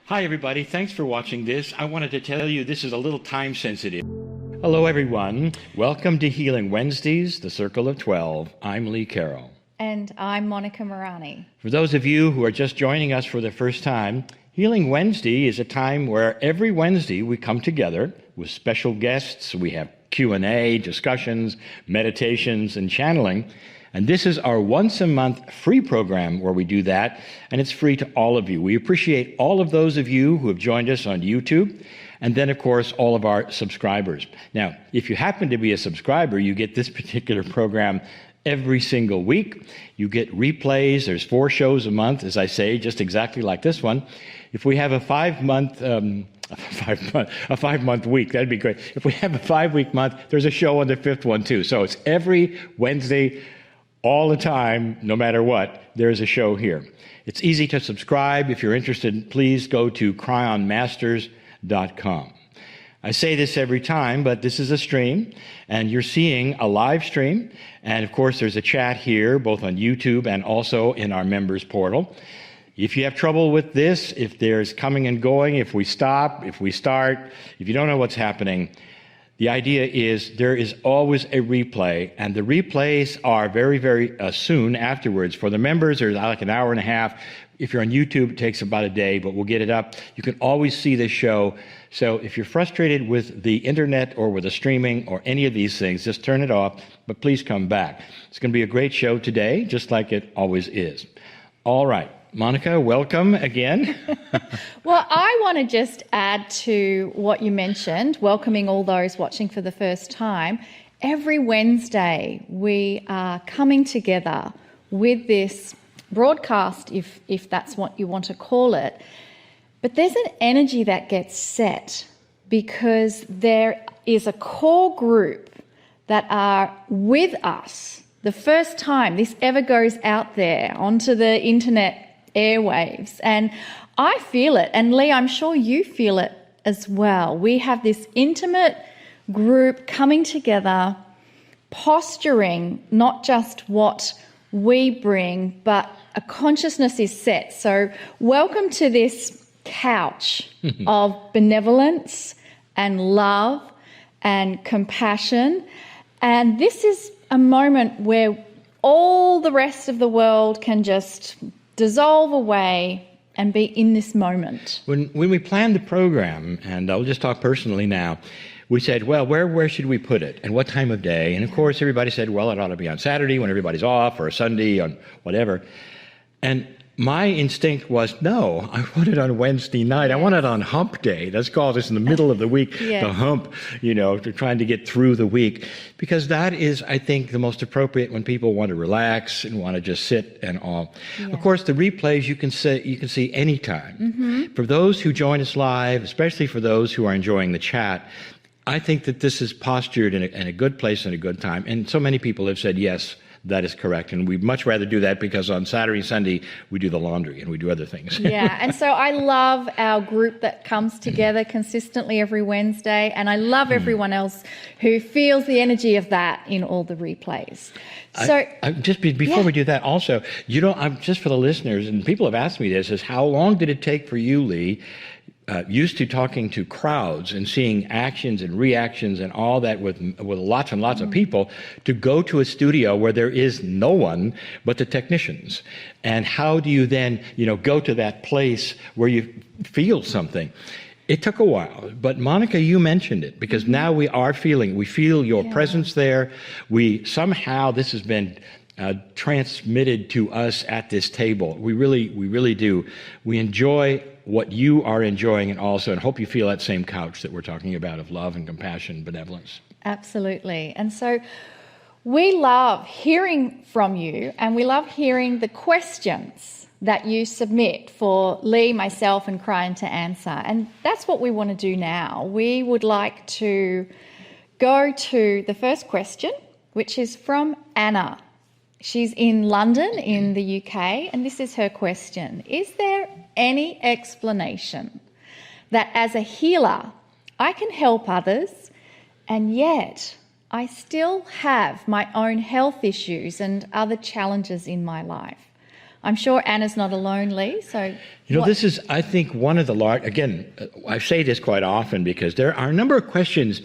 Hi everybody, thanks for watching this. I wanted to tell you this is a little time sensitive. Hello everyone, welcome to Healing Wednesdays, the Circle of 12. I'm Lee Carroll. And I'm Monica Morani. For those of you who are just joining us for the first time, Healing Wednesday is a time where every Wednesday we come together with special guests. We have Q&A, discussions, meditations, and channeling. And this is our once-a-month free program where we do that, and it's free to all of you. We appreciate all of those of you who have joined us on YouTube, and then, of course, all of our subscribers. Now, if you happen to be a subscriber, you get this particular program every single week. You get replays. There's 4 shows a month, as I say, just exactly like this one. If we have a 5-month week, that'd be great. If we have a 5-week month, there's a show on the 5th one too. So it's every Wednesday, all the time, no matter what, there's a show here. It's easy to subscribe. If you're interested, please go to Kryonmasters.com. I say this every time, but this is a stream, and you're seeing a live stream. And of course, there's a chat here, both on YouTube and also in our members portal. If you have trouble with this, if there's coming and going, if we stop, if we start, if you don't know what's happening, the idea is there is always a replay, and the replays are very, very soon afterwards. For the members, there's like an hour and a half. If you're on YouTube, it takes about a day, but we'll get it up. You can always see this show. So if you're frustrated with the internet or with the streaming or any of these things, just turn it off, but please come back. It's going to be a great show today, just like it always is. All right. Monica, welcome again. Well, I want to just add to what you mentioned, welcoming all those watching for the first time. Every Wednesday, we are coming together with this broadcast, if that's what you want to call it. But there's an energy that gets set because there is a core group that are with us the first time this ever goes out there onto the internet airwaves. And I feel it, and Lee, I'm sure you feel it as well. We have this intimate group coming together, posturing not just what we bring, but a consciousness is set. So welcome to this couch of benevolence and love and compassion. And this is a moment where all the rest of the world can just dissolve away and be in this moment. When we planned the program, and I'll just talk personally now, we said, well, where should we put it and what time of day? And of course, everybody said, well, it ought to be on Saturday when everybody's off, or a Sunday on whatever. And my instinct was, no, I want it on Wednesday night. I want it on hump day. Let's call this in the middle of the week, the hump, trying to get through the week. Because that is, I think, the most appropriate when people want to relax and want to just sit and all. Yeah. Of course, the replays you can see anytime. Mm-hmm. For those who join us live, especially for those who are enjoying the chat, I think that this is postured in a good place and a good time. And so many people have said, yes, that is correct. And we'd much rather do that because on Saturday and Sunday, we do the laundry and we do other things. Yeah. And so I love our group that comes together consistently every Wednesday. And I love everyone else who feels the energy of that in all the replays. So before we do that also, I'm just for the listeners, and people have asked me this, is how long did it take for you, Lee, used to talking to crowds and seeing actions and reactions and all that with lots and lots of people, to go to a studio where there is no one but the technicians? And how do you then, go to that place where you feel something? It took a while, but Monica, you mentioned it, because now we feel your presence there. Somehow this has been transmitted to us at this table. We really do. We enjoy what you are enjoying, and hope you feel that same couch that we're talking about of love and compassion and benevolence. Absolutely. And so we love hearing from you, and we love hearing the questions that you submit for Lee, myself, and Kryon to answer. And that's what we want to do now. We would like to go to the first question, which is from Anna. She's in London in the UK, and this is her question. Is there any explanation that as a healer, I can help others, and yet I still have my own health issues and other challenges in my life? I'm sure Anna's not alone, Lee. So, This is, I think, one of the large, again, I say this quite often because there are a number of questions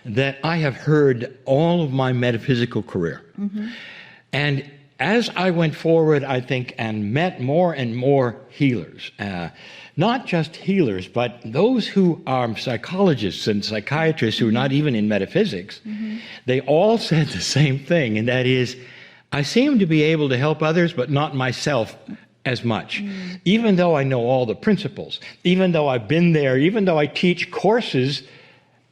that I have heard all of my metaphysical career. And as I went forward, I think, and met more and more healers, not just healers, but those who are psychologists and psychiatrists who are not even in metaphysics, they all said the same thing, and that is, I seem to be able to help others, but not myself as much. Even though I know all the principles, even though I've been there, even though I teach courses,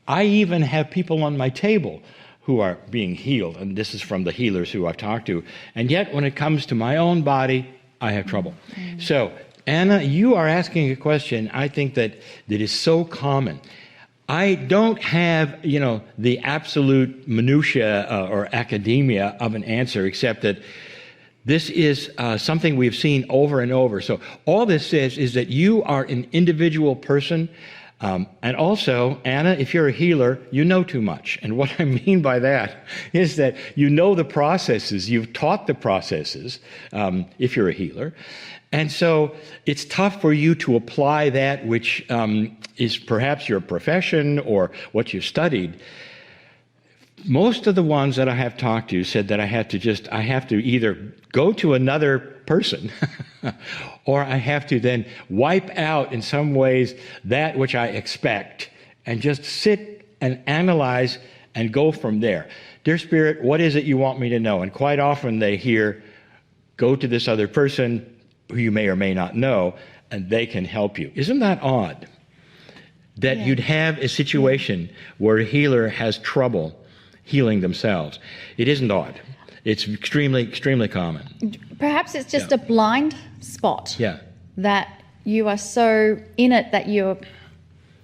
I even have people on my table who are being healed, and this is from the healers who I've talked to. And yet, when it comes to my own body, I have trouble. So, Anna, you are asking a question, I think, that is so common. I don't have, the absolute minutiae or academia of an answer, except that this is something we've seen over and over. So all this says is that you are an individual person. And also, Anna, if you're a healer, you know too much. And what I mean by that is that you know the processes, you've taught the processes, if you're a healer. And so it's tough for you to apply that which is perhaps your profession or what you've studied. Most of the ones that I have talked to said that I have to either go to another person or I have to then wipe out in some ways that which I expect and just sit and analyze and go from there. Dear Spirit, what is it you want me to know? And quite often they hear, go to this other person who you may or may not know, and they can help you. Isn't that odd? That you'd have a situation where a healer has trouble healing themselves. It isn't odd. It's extremely, extremely common. Perhaps it's just a blind spot. Yeah. That you are so in it that you've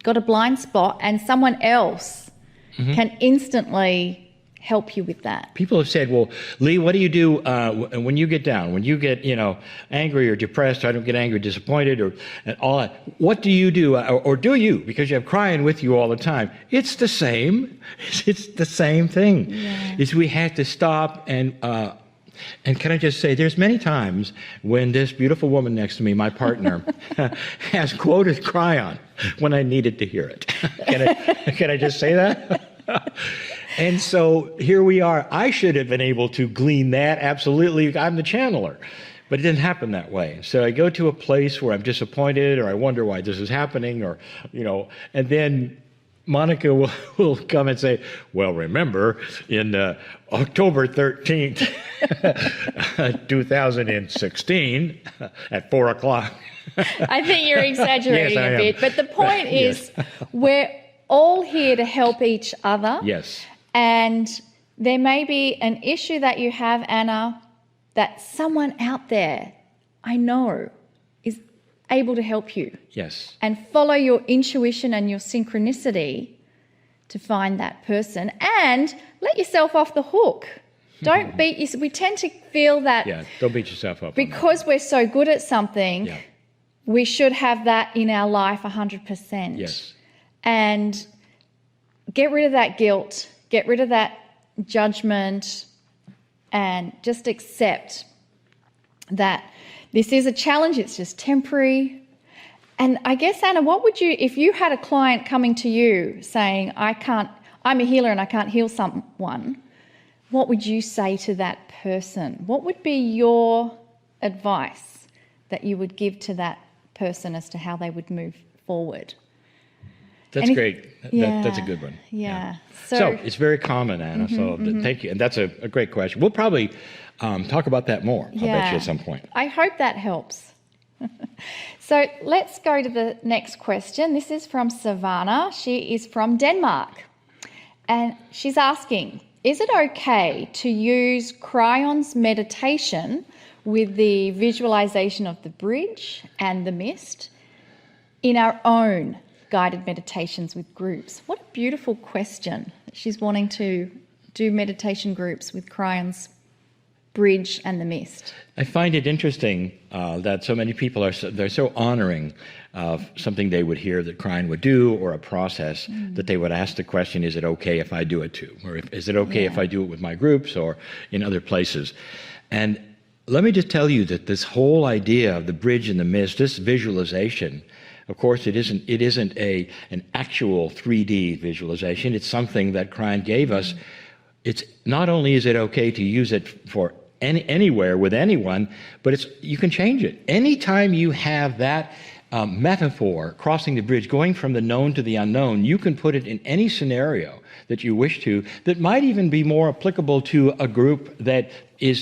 got a blind spot and someone else can instantly help you with that. People have said, well, Lee, what do you do when you get down? When you get, angry or depressed, I don't get angry, disappointed, or and all that. What do you do? Or do you? Because you have Kryon with you all the time. It's the same. It's the same thing. Yeah. Is we have to stop and can I just say, there's many times when this beautiful woman next to me, my partner, has quoted Kryon when I needed to hear it. Can I just say that? And so here we are. I should have been able to glean that. Absolutely. I'm the channeler. But it didn't happen that way. So I go to a place where I'm disappointed or I wonder why this is happening or, and then Monica will come and say, well, remember in October 13th, 2016 at 4 o'clock. I think you're exaggerating Yes, a bit. But the point is we're all here to help each other. Yes. And there may be an issue that you have, Anna, that someone out there, I know, is able to help you. Yes. And follow your intuition and your synchronicity to find that person and let yourself off the hook. Don't beat yourself. We tend to feel that. Yeah, don't beat yourself up. Because we're so good at something, we should have that in our life 100%. Yes. And get rid of that guilt, get rid of that judgment, and just accept that this is a challenge, it's just temporary. And I guess, Anna, what would you, if you had a client coming to you saying, I'm a healer and I can't heal someone, what would you say to that person? What would be your advice that you would give to that person as to how they would move forward? That's great. That's a good one. Yeah. So it's very common, Anna. Thank you. And that's a great question. We'll probably talk about that more, I'll bet you, at some point. I hope that helps. So let's go to the next question. This is from Savannah. She is from Denmark. And she's asking, is it okay to use Kryon's meditation with the visualization of the bridge and the mist in our own guided meditations with groups? What a beautiful question. She's wanting to do meditation groups with Kryon's bridge and the mist. I find it interesting that so many people they're so honoring of something they would hear that Kryon would do or a process that they would ask the question, is it okay if I do it too? Or is it okay if I do it with my groups or in other places? And let me just tell you that this whole idea of the bridge in the mist, this visualization, of course, it isn't an actual 3D visualization. It's something that Kryon gave us. It's not only is it okay to use it for anywhere with anyone, but you can change it. Anytime you have that metaphor, crossing the bridge, going from the known to the unknown, you can put it in any scenario that you wish to, that might even be more applicable to a group that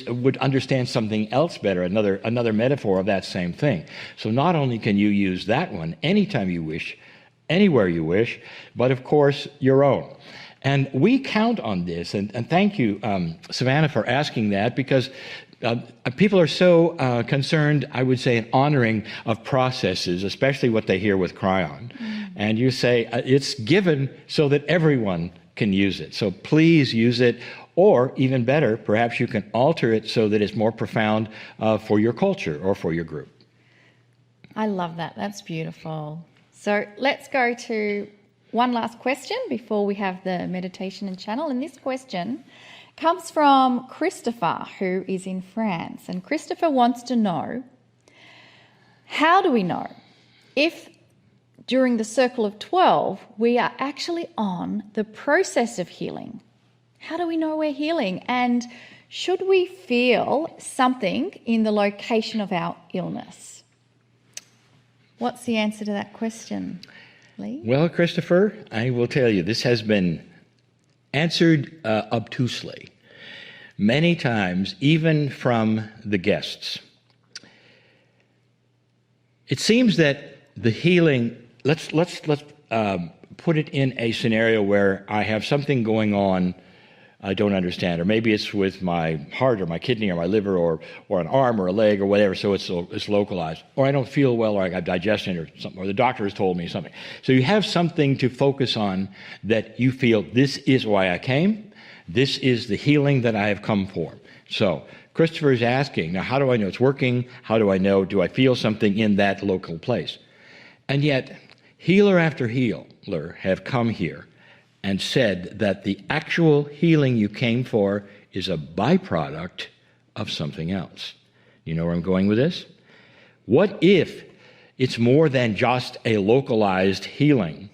would understand something else better, another metaphor of that same thing. So not only can you use that one anytime you wish, anywhere you wish, but of course your own. And we count on this, and thank you, Savannah, for asking that, because people are so concerned, I would say, in honoring of processes, especially what they hear with Kryon. And you say it's given so that everyone can use it. So please use it, or even better, perhaps you can alter it so that it's more profound for your culture or for your group. I love that. That's beautiful. So let's go to one last question before we have the meditation and channel. And this question comes from Christopher, who is in France. And Christopher wants to know, how do we know if during the Circle of 12 we are actually on the process of healing? How do we know we're healing? And should we feel something in the location of our illness? What's the answer to that question, Lee? Well, Christopher, I will tell you, this has been answered obtusely many times, even from the guests. It seems that the healing, let's put it in a scenario where I have something going on I don't understand, or maybe it's with my heart or my kidney or my liver or an arm or a leg or whatever, so it's localized. Or I don't feel well, or I got digestion or something, or the doctor has told me something. So you have something to focus on that you feel, this is why I came, this is the healing that I have come for. So Christopher is asking, now how do I know it's working? How do I know, do I feel something in that local place? And yet, healer after healer have come here and said that the actual healing you came for is a byproduct of something else. You know where I'm going with this? What if it's more than just a localized healing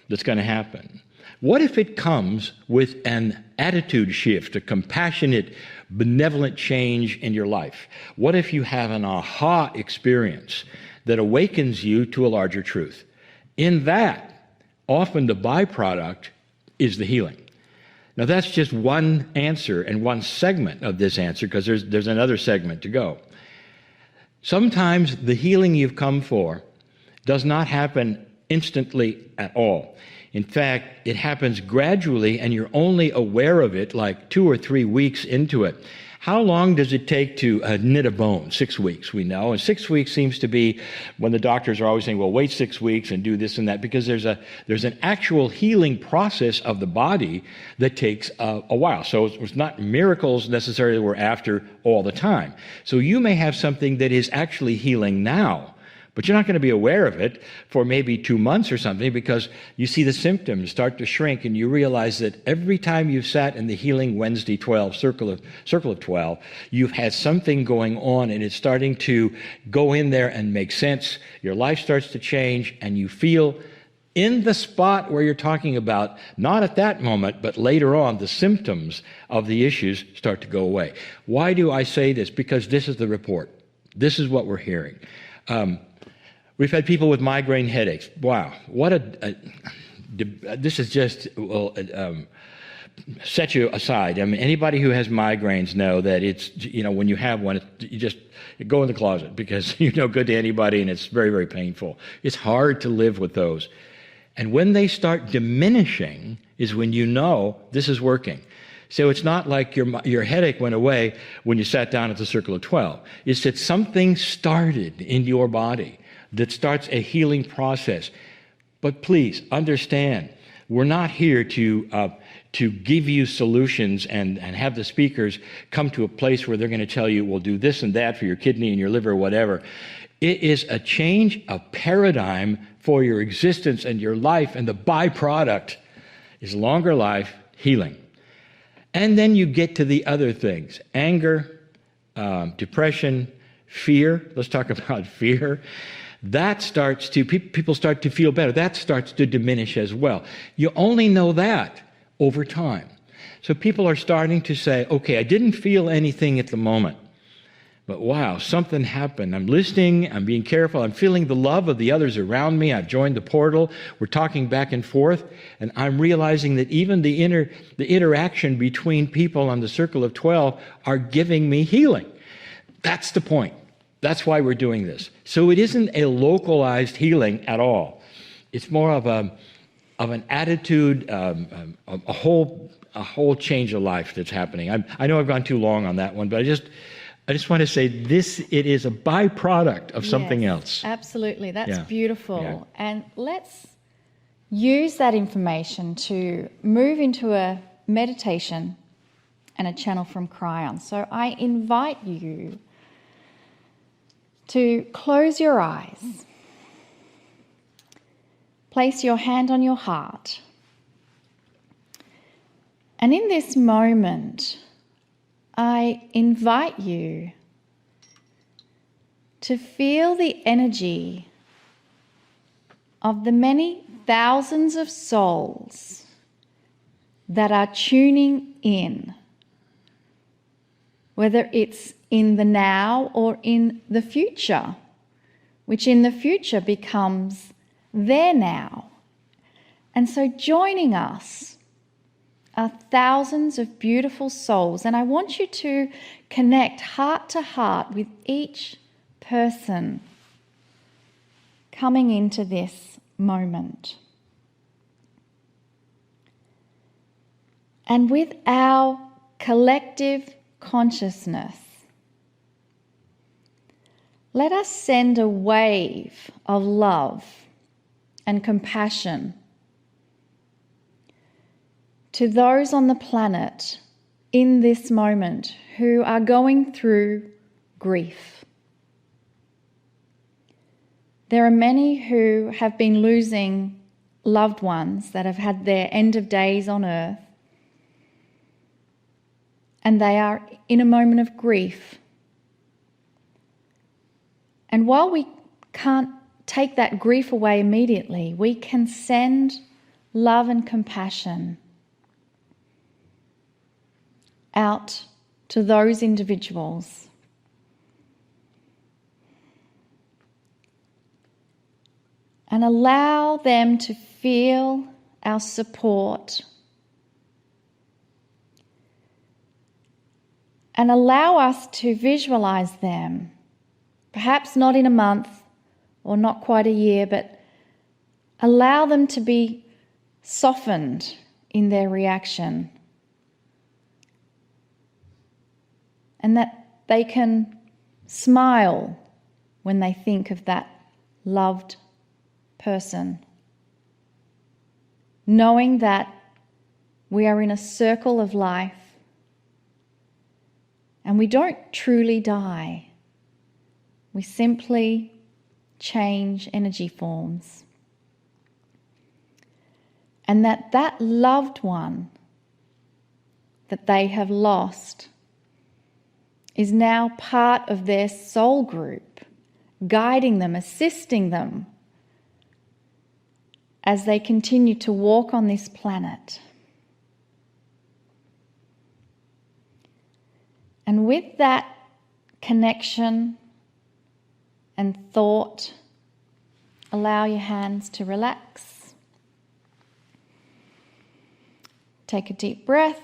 that's going to happen? What if it comes with an attitude shift, a compassionate, benevolent change in your life? What if you have an aha experience that awakens you to a larger truth? In that, often the byproduct is the healing. Now that's just one answer and one segment of this answer, because there's another segment to go. Sometimes the healing you've come for does not happen instantly at all. In fact, it happens gradually, and you're only aware of it like 2 or 3 weeks into it. How long does it take to knit a bone? 6 weeks, we know. And 6 weeks seems to be when the doctors are always saying, well, wait 6 weeks and do this and that, because there's an actual healing process of the body that takes a while. So it's not miracles necessarily we're after all the time. So you may have something that is actually healing now, but you're not going to be aware of it for maybe 2 months or something, because you see the symptoms start to shrink, and you realize that every time you've sat in the Healing Wednesday 12, Circle of 12, you've had something going on, and it's starting to go in there and make sense. Your life starts to change, and you feel in the spot where you're talking about, not at that moment, but later on, the symptoms of the issues start to go away. Why do I say this? Because this is the report. This is what we're hearing. We've had people with migraine headaches. Wow, this is just, set you aside. I mean, anybody who has migraines know that it's, when you have one, you go in the closet, because you're no good to anybody, and it's very, very painful. It's hard to live with those. And when they start diminishing is when you know this is working. So it's not like your headache went away when you sat down at the Circle of 12. It's that something started in your body that starts a healing process. But please understand, we're not here to give you solutions and have the speakers come to a place where they're going to tell you, well, do this and that for your kidney and your liver or whatever. It is a change of paradigm for your existence and your life, and the byproduct is longer life, healing. And then you get to the other things: anger, depression, fear. Let's talk about fear. That starts to, people start to feel better. That starts to diminish as well. You only know that over time. So people are starting to say, okay, I didn't feel anything at the moment, but wow, something happened. I'm listening, I'm being careful, I'm feeling the love of the others around me. I've joined the portal, we're talking back and forth, and I'm realizing that even the interaction between people on the Circle of 12 are giving me healing. That's the point. That's why we're doing this. So it isn't a localized healing at all. It's more of an attitude, a whole change of life that's happening. I know I've gone too long on that one, but I just want to say this, it is a byproduct of something else. Absolutely. That's Yeah. beautiful. Yeah. And let's use that information to move into a meditation and a channel from Kryon. So I invite you to close your eyes. Place your hand on your heart. And in this moment, I invite you to feel the energy of the many thousands of souls that are tuning in, whether it's in the now or in the future, which in the future becomes their now. And so joining us are thousands of beautiful souls, and I want you to connect heart to heart with each person coming into this moment. And with our collective consciousness, let us send a wave of love and compassion to those on the planet in this moment who are going through grief. There are many who have been losing loved ones that have had their end of days on earth, and they are in a moment of grief. And while we can't take that grief away immediately, we can send love and compassion out to those individuals. And allow them to feel our support. And allow us to visualize them, perhaps not in a month or not quite a year, but allow them to be softened in their reaction. And that they can smile when they think of that loved person, knowing that we are in a circle of life and we don't truly die. We simply change energy forms. And that loved one that they have lost is now part of their soul group, guiding them, assisting them as they continue to walk on this planet. And with that connection and thought, allow your hands to relax. Take a deep breath.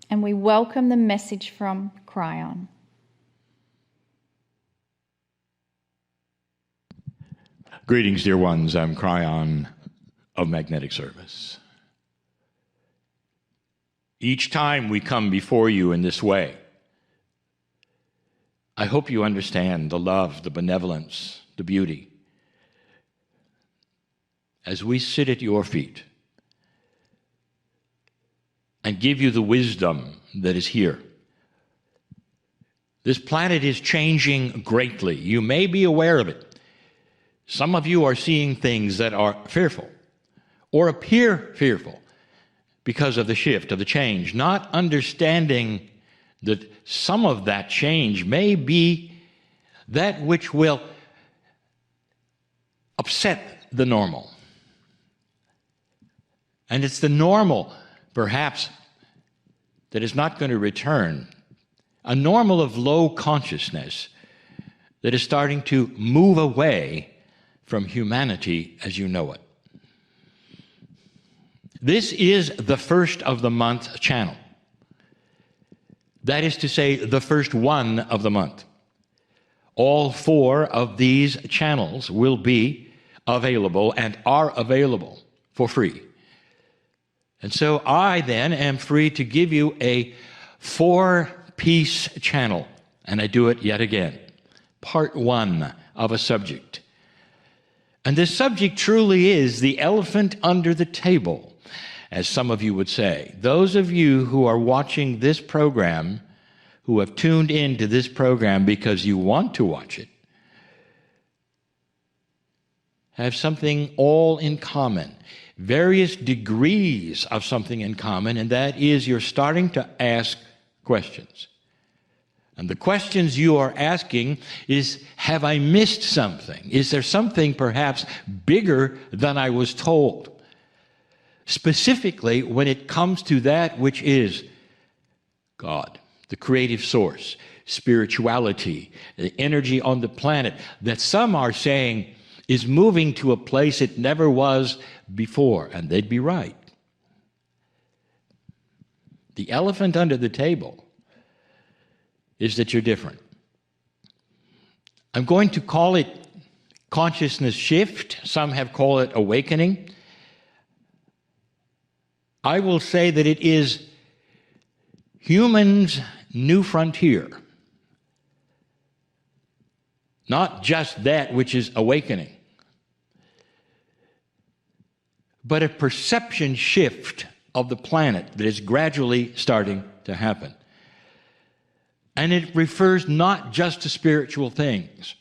And we welcome the message from Kryon. Greetings, dear ones. I'm Kryon of Magnetic Service. Each time we come before you in this way, I hope you understand the love, the benevolence, the beauty. As we sit at your feet and give you the wisdom that is here. This planet is changing greatly. You may be aware of it. Some of you are seeing things that are fearful or appear fearful. because of the shift, of the change, not understanding that some of that change may be that which will upset the normal. And it's the normal, perhaps, that is not going to return. A normal of low consciousness that is starting to move away from humanity as you know it. This is the first of the month channel. That is to say, the first one of the month. All 4 of these channels will be available and are available for free. And so I then am free to give you a 4-piece channel, and I do it yet again. Part 1 of a subject. And this subject truly is the elephant under the table, as some of you would say. Those of you who are watching this program, who have tuned into this program because you want to watch it, have something all in common, various degrees of something in common, and that is you're starting to ask questions. And the questions you are asking is, have I missed something? Is there something perhaps bigger than I was told? Specifically, when it comes to that which is God, the creative source, spirituality, the energy on the planet, that some are saying is moving to a place it never was before, and they'd be right. The elephant under the table is that you're different. I'm going to call it consciousness shift. Some have called it awakening. I will say that it is humans' new frontier. Not just that which is awakening, but a perception shift of the planet that is gradually starting to happen. And it refers not just to spiritual things.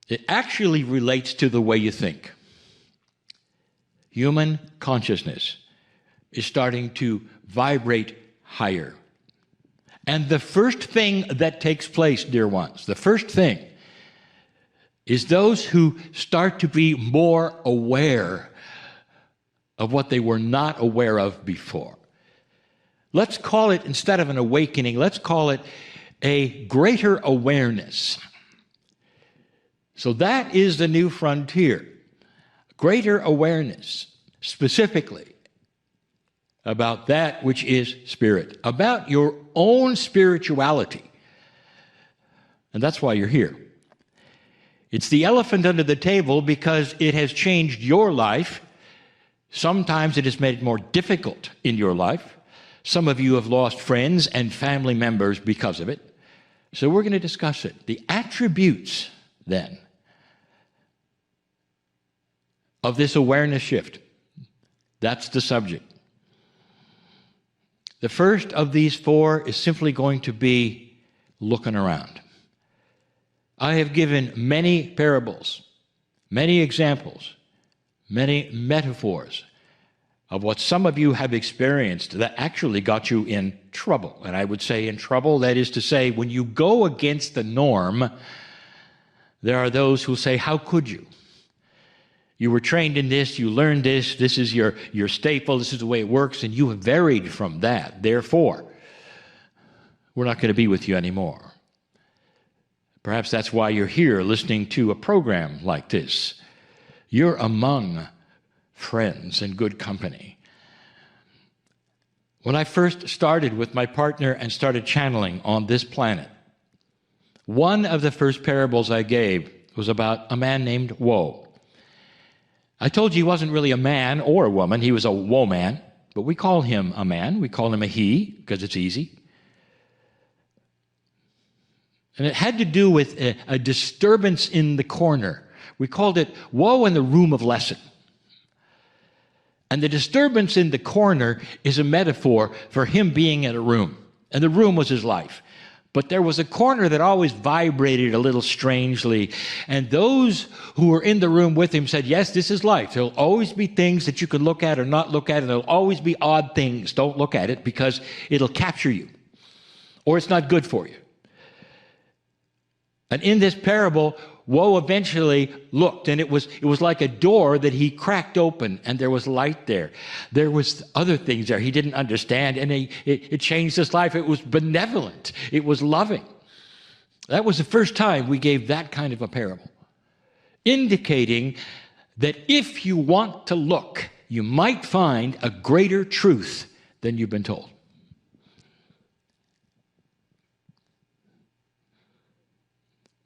It actually relates to the way you think. Human consciousness is starting to vibrate higher. And the first thing that takes place, dear ones, the first thing is those who start to be more aware of what they were not aware of before. Let's call it, instead of an awakening, let's call it a greater awareness. So that is the new frontier. Greater awareness, specifically about that which is spirit, about your own spirituality. And that's why you're here. It's the elephant under the table because it has changed your life. Sometimes it has made it more difficult in your life. Some of you have lost friends and family members because of it. So we're going to discuss it. The attributes, then, of this awareness shift. That's the subject. The first of these 4 is simply going to be looking around. I have given many parables, many examples, many metaphors of what some of you have experienced that actually got you in trouble. And I would say in trouble, that is to say, when you go against the norm, there are those who say, how could you? You were trained in this, you learned this, this is your staple, this is the way it works, and you have varied from that. Therefore, we're not going to be with you anymore. Perhaps that's why you're here listening to a program like this. You're among friends and good company. When I first started with my partner and started channeling on this planet, one of the first parables I gave was about a man named Woe. I told you he wasn't really a man or a woman. He was a woe-man, but we call him a man. We call him a he because it's easy. And it had to do with a disturbance in the corner. We called it woe in the room of lesson. And the disturbance in the corner is a metaphor for him being in a room. And the room was his life. But there was a corner that always vibrated a little strangely. And those who were in the room with him said, yes, this is life. There'll always be things that you can look at or not look at, and there'll always be odd things. Don't look at it because it'll capture you, or it's not good for you. And in this parable, woe eventually looked, and it was like a door that he cracked open, and there was light there. There was other things there he didn't understand, and it changed his life. It was benevolent. It was loving. That was the first time we gave that kind of a parable, indicating that if you want to look, you might find a greater truth than you've been told.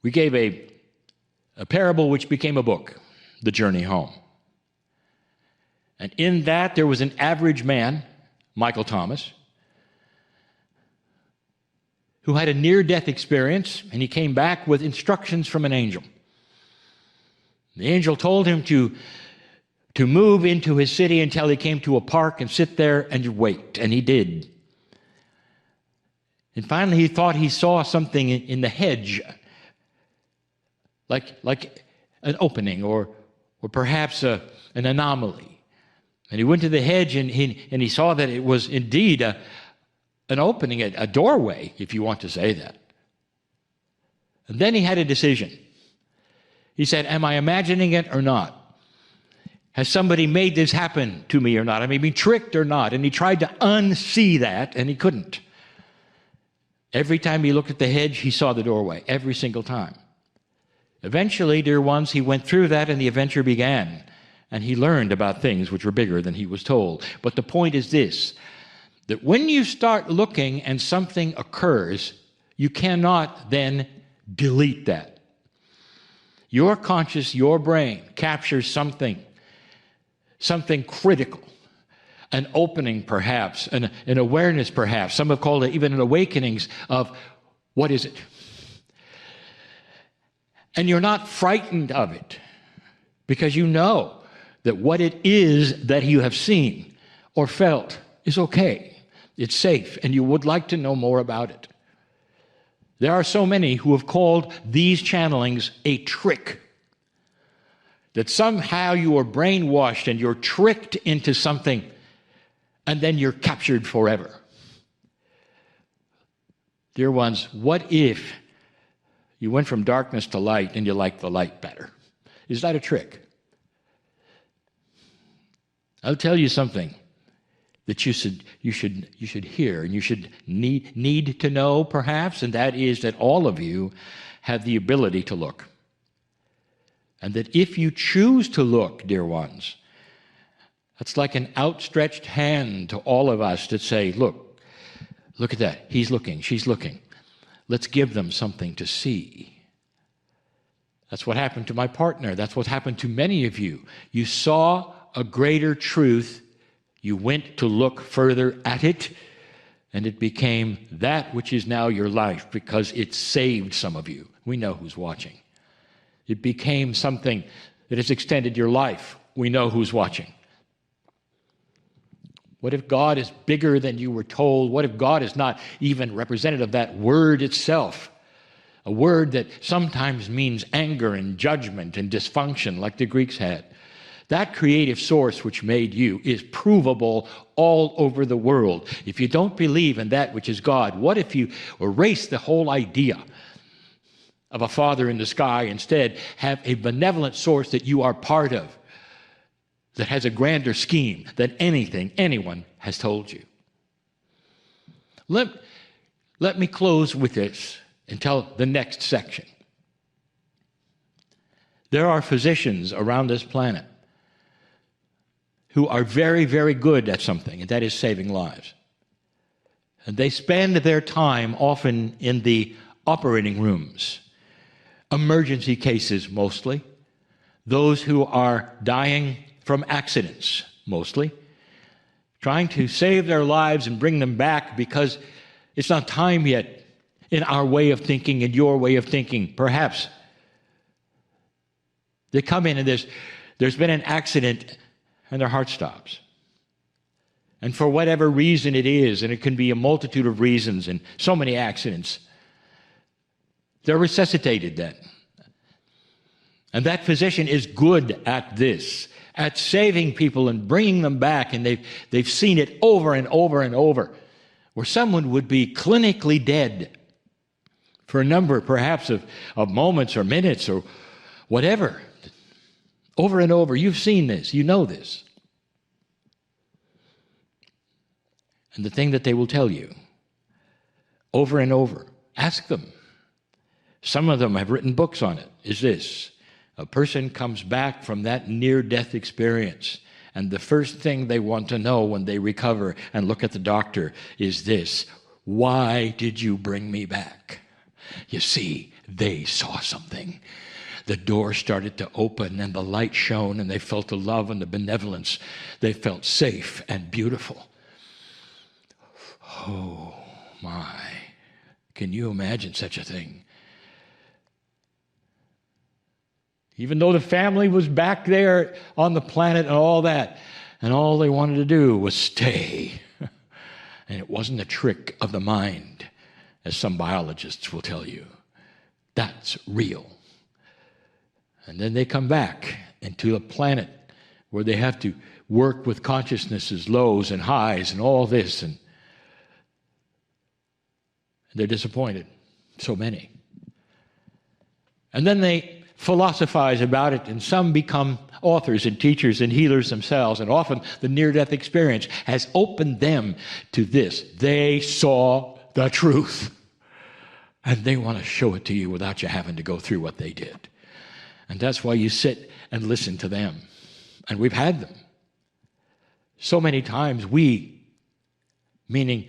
We gave a parable which became a book, The Journey Home. And in that, there was an average man, Michael Thomas, who had a near-death experience, and he came back with instructions from an angel. The angel told him to move into his city until he came to a park and sit there and wait, and he did. And finally, he thought he saw something in the hedge, like an opening or perhaps an anomaly. And he went to the hedge and he saw that it was indeed an opening, a doorway, if you want to say that. And then he had a decision. He said, am I imagining it or not? Has somebody made this happen to me or not? Am I being tricked or not? And he tried to unsee that, and he couldn't. Every time he looked at the hedge, he saw the doorway, every single time. Eventually, dear ones, he went through that and the adventure began. And he learned about things which were bigger than he was told. But the point is this, that when you start looking and something occurs, you cannot then delete that. Your conscious, your brain captures something critical, an opening perhaps, an awareness perhaps. Some have called it even an awakenings of what is it? And you're not frightened of it because you know that what it is that you have seen or felt is okay. It's safe, and you would like to know more about it. There are so many who have called these channelings a trick, that somehow you are brainwashed and you're tricked into something, and then you're captured forever. Dear ones, what if you went from darkness to light and you liked the light better? Is that a trick? I'll tell you something that you should hear and you should need to know perhaps, and that is that all of you have the ability to look. And that if you choose to look, dear ones, that's like an outstretched hand to all of us to say, look at that. He's looking, she's looking. Let's give them something to see. That's what happened to my partner. That's what happened to many of you. You saw a greater truth. You went to look further at it, and it became that which is now your life because it saved some of you. We know who's watching. It became something that has extended your life. We know who's watching. What if God is bigger than you were told? What if God is not even representative of that word itself? A word that sometimes means anger and judgment and dysfunction like the Greeks had. That creative source which made you is provable all over the world. If you don't believe in that which is God, what if you erase the whole idea of a Father in the sky, instead have a benevolent source that you are part of, that has a grander scheme than anything anyone has told you? Let me close with this until the next section. There are physicians around this planet who are very, very good at something, and that is saving lives. And they spend their time often in the operating rooms, emergency cases mostly, those who are dying from accidents mostly, trying to save their lives and bring them back because it's not time yet in our way of thinking and your way of thinking, perhaps. They come in and there's been an accident and their heart stops. And for whatever reason it is, and it can be a multitude of reasons and so many accidents, They're resuscitated then. And that physician is good at this, at saving people and bringing them back, and they've seen it over and over and over, where someone would be clinically dead for a number, perhaps, of moments or minutes or whatever. Over and over. You've seen this. You know this. And the thing that they will tell you over and over, ask them. Some of them have written books on it, is this. A person comes back from that near-death experience, and the first thing they want to know when they recover and look at the doctor is this: why did you bring me back? You see, they saw something. The door started to open and the light shone, and they felt the love and the benevolence. They felt safe and beautiful. Oh, my. Can you imagine such a thing? Even though the family was back there on the planet and all that, and all they wanted to do was stay. And it wasn't a trick of the mind, as some biologists will tell you. That's real. And then they come back into a planet where they have to work with consciousnesses, lows and highs and all this, and they're disappointed. So many. And then they philosophize about it, and some become authors and teachers and healers themselves, and often the near-death experience has opened them to this. They saw the truth, and they want to show it to you without you having to go through what they did. And that's why you sit and listen to them. And we've had them. So many times we, meaning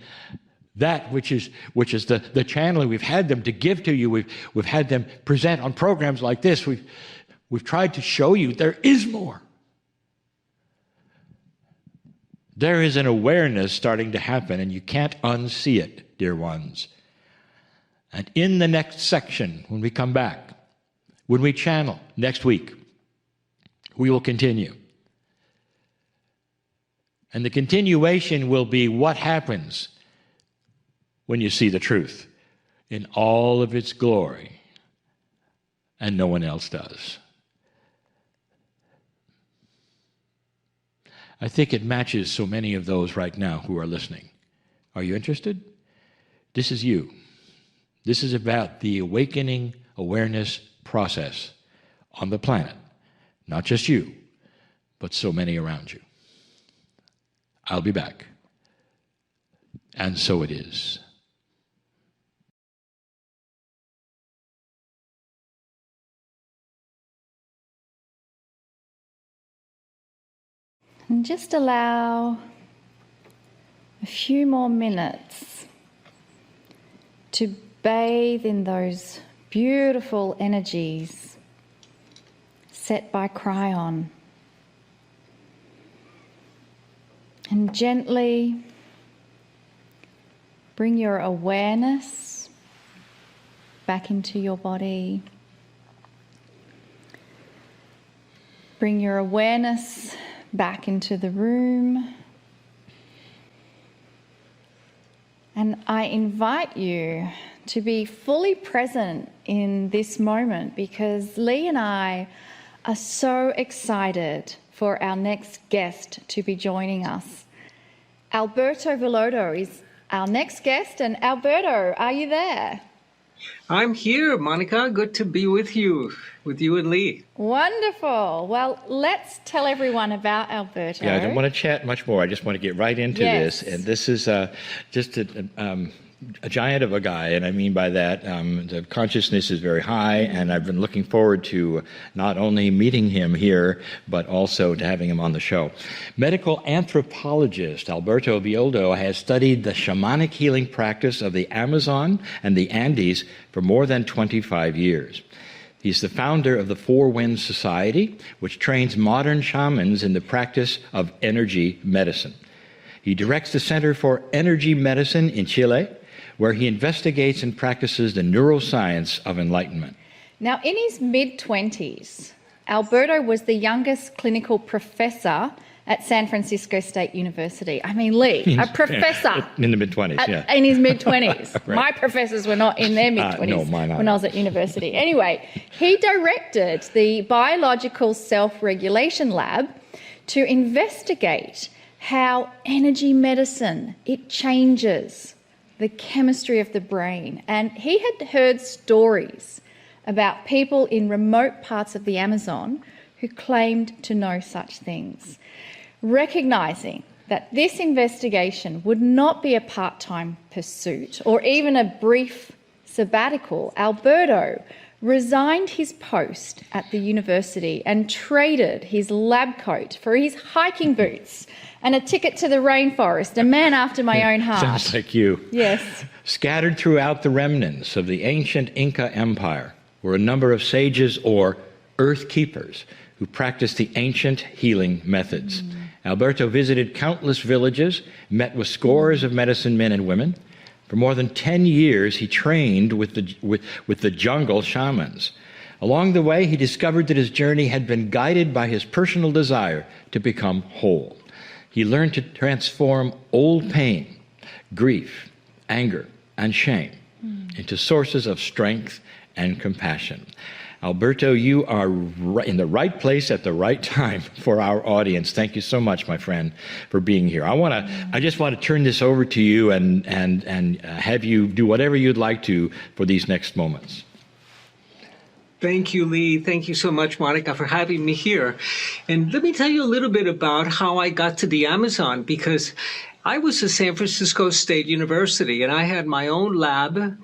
that which is the channel we've had them to give to you, we've had them present on programs like this. We've tried to show you there is more. There is an awareness starting to happen, and you can't unsee it, dear ones. And in the next section, when we come back, when we channel next week, we will continue. And the continuation will be what happens when you see the truth in all of its glory, and no one else does. I think it matches so many of those right now who are listening. Are you interested? This is you. This is about the awakening awareness process on the planet. Not just you, but so many around you. I'll be back. And so it is. And just allow a few more minutes to bathe in those beautiful energies set by Kryon. And gently bring your awareness back into your body. Bring your awareness back into the room. And I invite you to be fully present in this moment, because Lee and I are so excited for our next guest to be joining us. Alberto Velodo is our next guest. And Alberto, are you there? I'm here, Monica. Good to be with you and Lee. Wonderful. Well, let's tell everyone about Alberto. Yeah, I don't want to chat much more. I just want to get right into this. And this is just a giant of a guy, and I mean by that, the consciousness is very high, and I've been looking forward to not only meeting him here, but also to having him on the show. Medical anthropologist Alberto Villoldo has studied the shamanic healing practice of the Amazon and the Andes for more than 25 years. He's the founder of the Four Winds Society, which trains modern shamans in the practice of energy medicine. He directs the Center for Energy Medicine in Chile, where he investigates and practices the neuroscience of enlightenment. Now, in his mid-20s, Alberto was the youngest clinical professor at San Francisco State University. I mean, Lee, a professor. In the mid-20s, yeah. In his mid-20s. Right. My professors were not in their mid-20s no, mine when I was at university. Anyway, he directed the Biological Self-Regulation Lab to investigate how energy medicine, it changes the chemistry of the brain. And he had heard stories about people in remote parts of the Amazon who claimed to know such things. Recognising that this investigation would not be a part-time pursuit or even a brief sabbatical, Alberto resigned his post at the university and traded his lab coat for his hiking boots and a ticket to the rainforest, a man after my own heart. Sounds like you. Yes. Scattered throughout the remnants of the ancient Inca Empire were a number of sages or earth keepers who practiced the ancient healing methods. Alberto visited countless villages, met with scores of medicine men and women. For more than 10 years, he trained with the jungle shamans. Along the way, he discovered that his journey had been guided by his personal desire to become whole. He learned to transform old pain, grief, anger, and shame into sources of strength and compassion. Alberto, you are in the right place at the right time for our audience. Thank you so much, my friend, for being here. I just want to turn this over to you and have you do whatever you'd like to for these next moments. Thank you, Lee. Thank you so much, Monica, for having me here. And let me tell you a little bit about how I got to the Amazon, because I was at San Francisco State University and I had my own lab.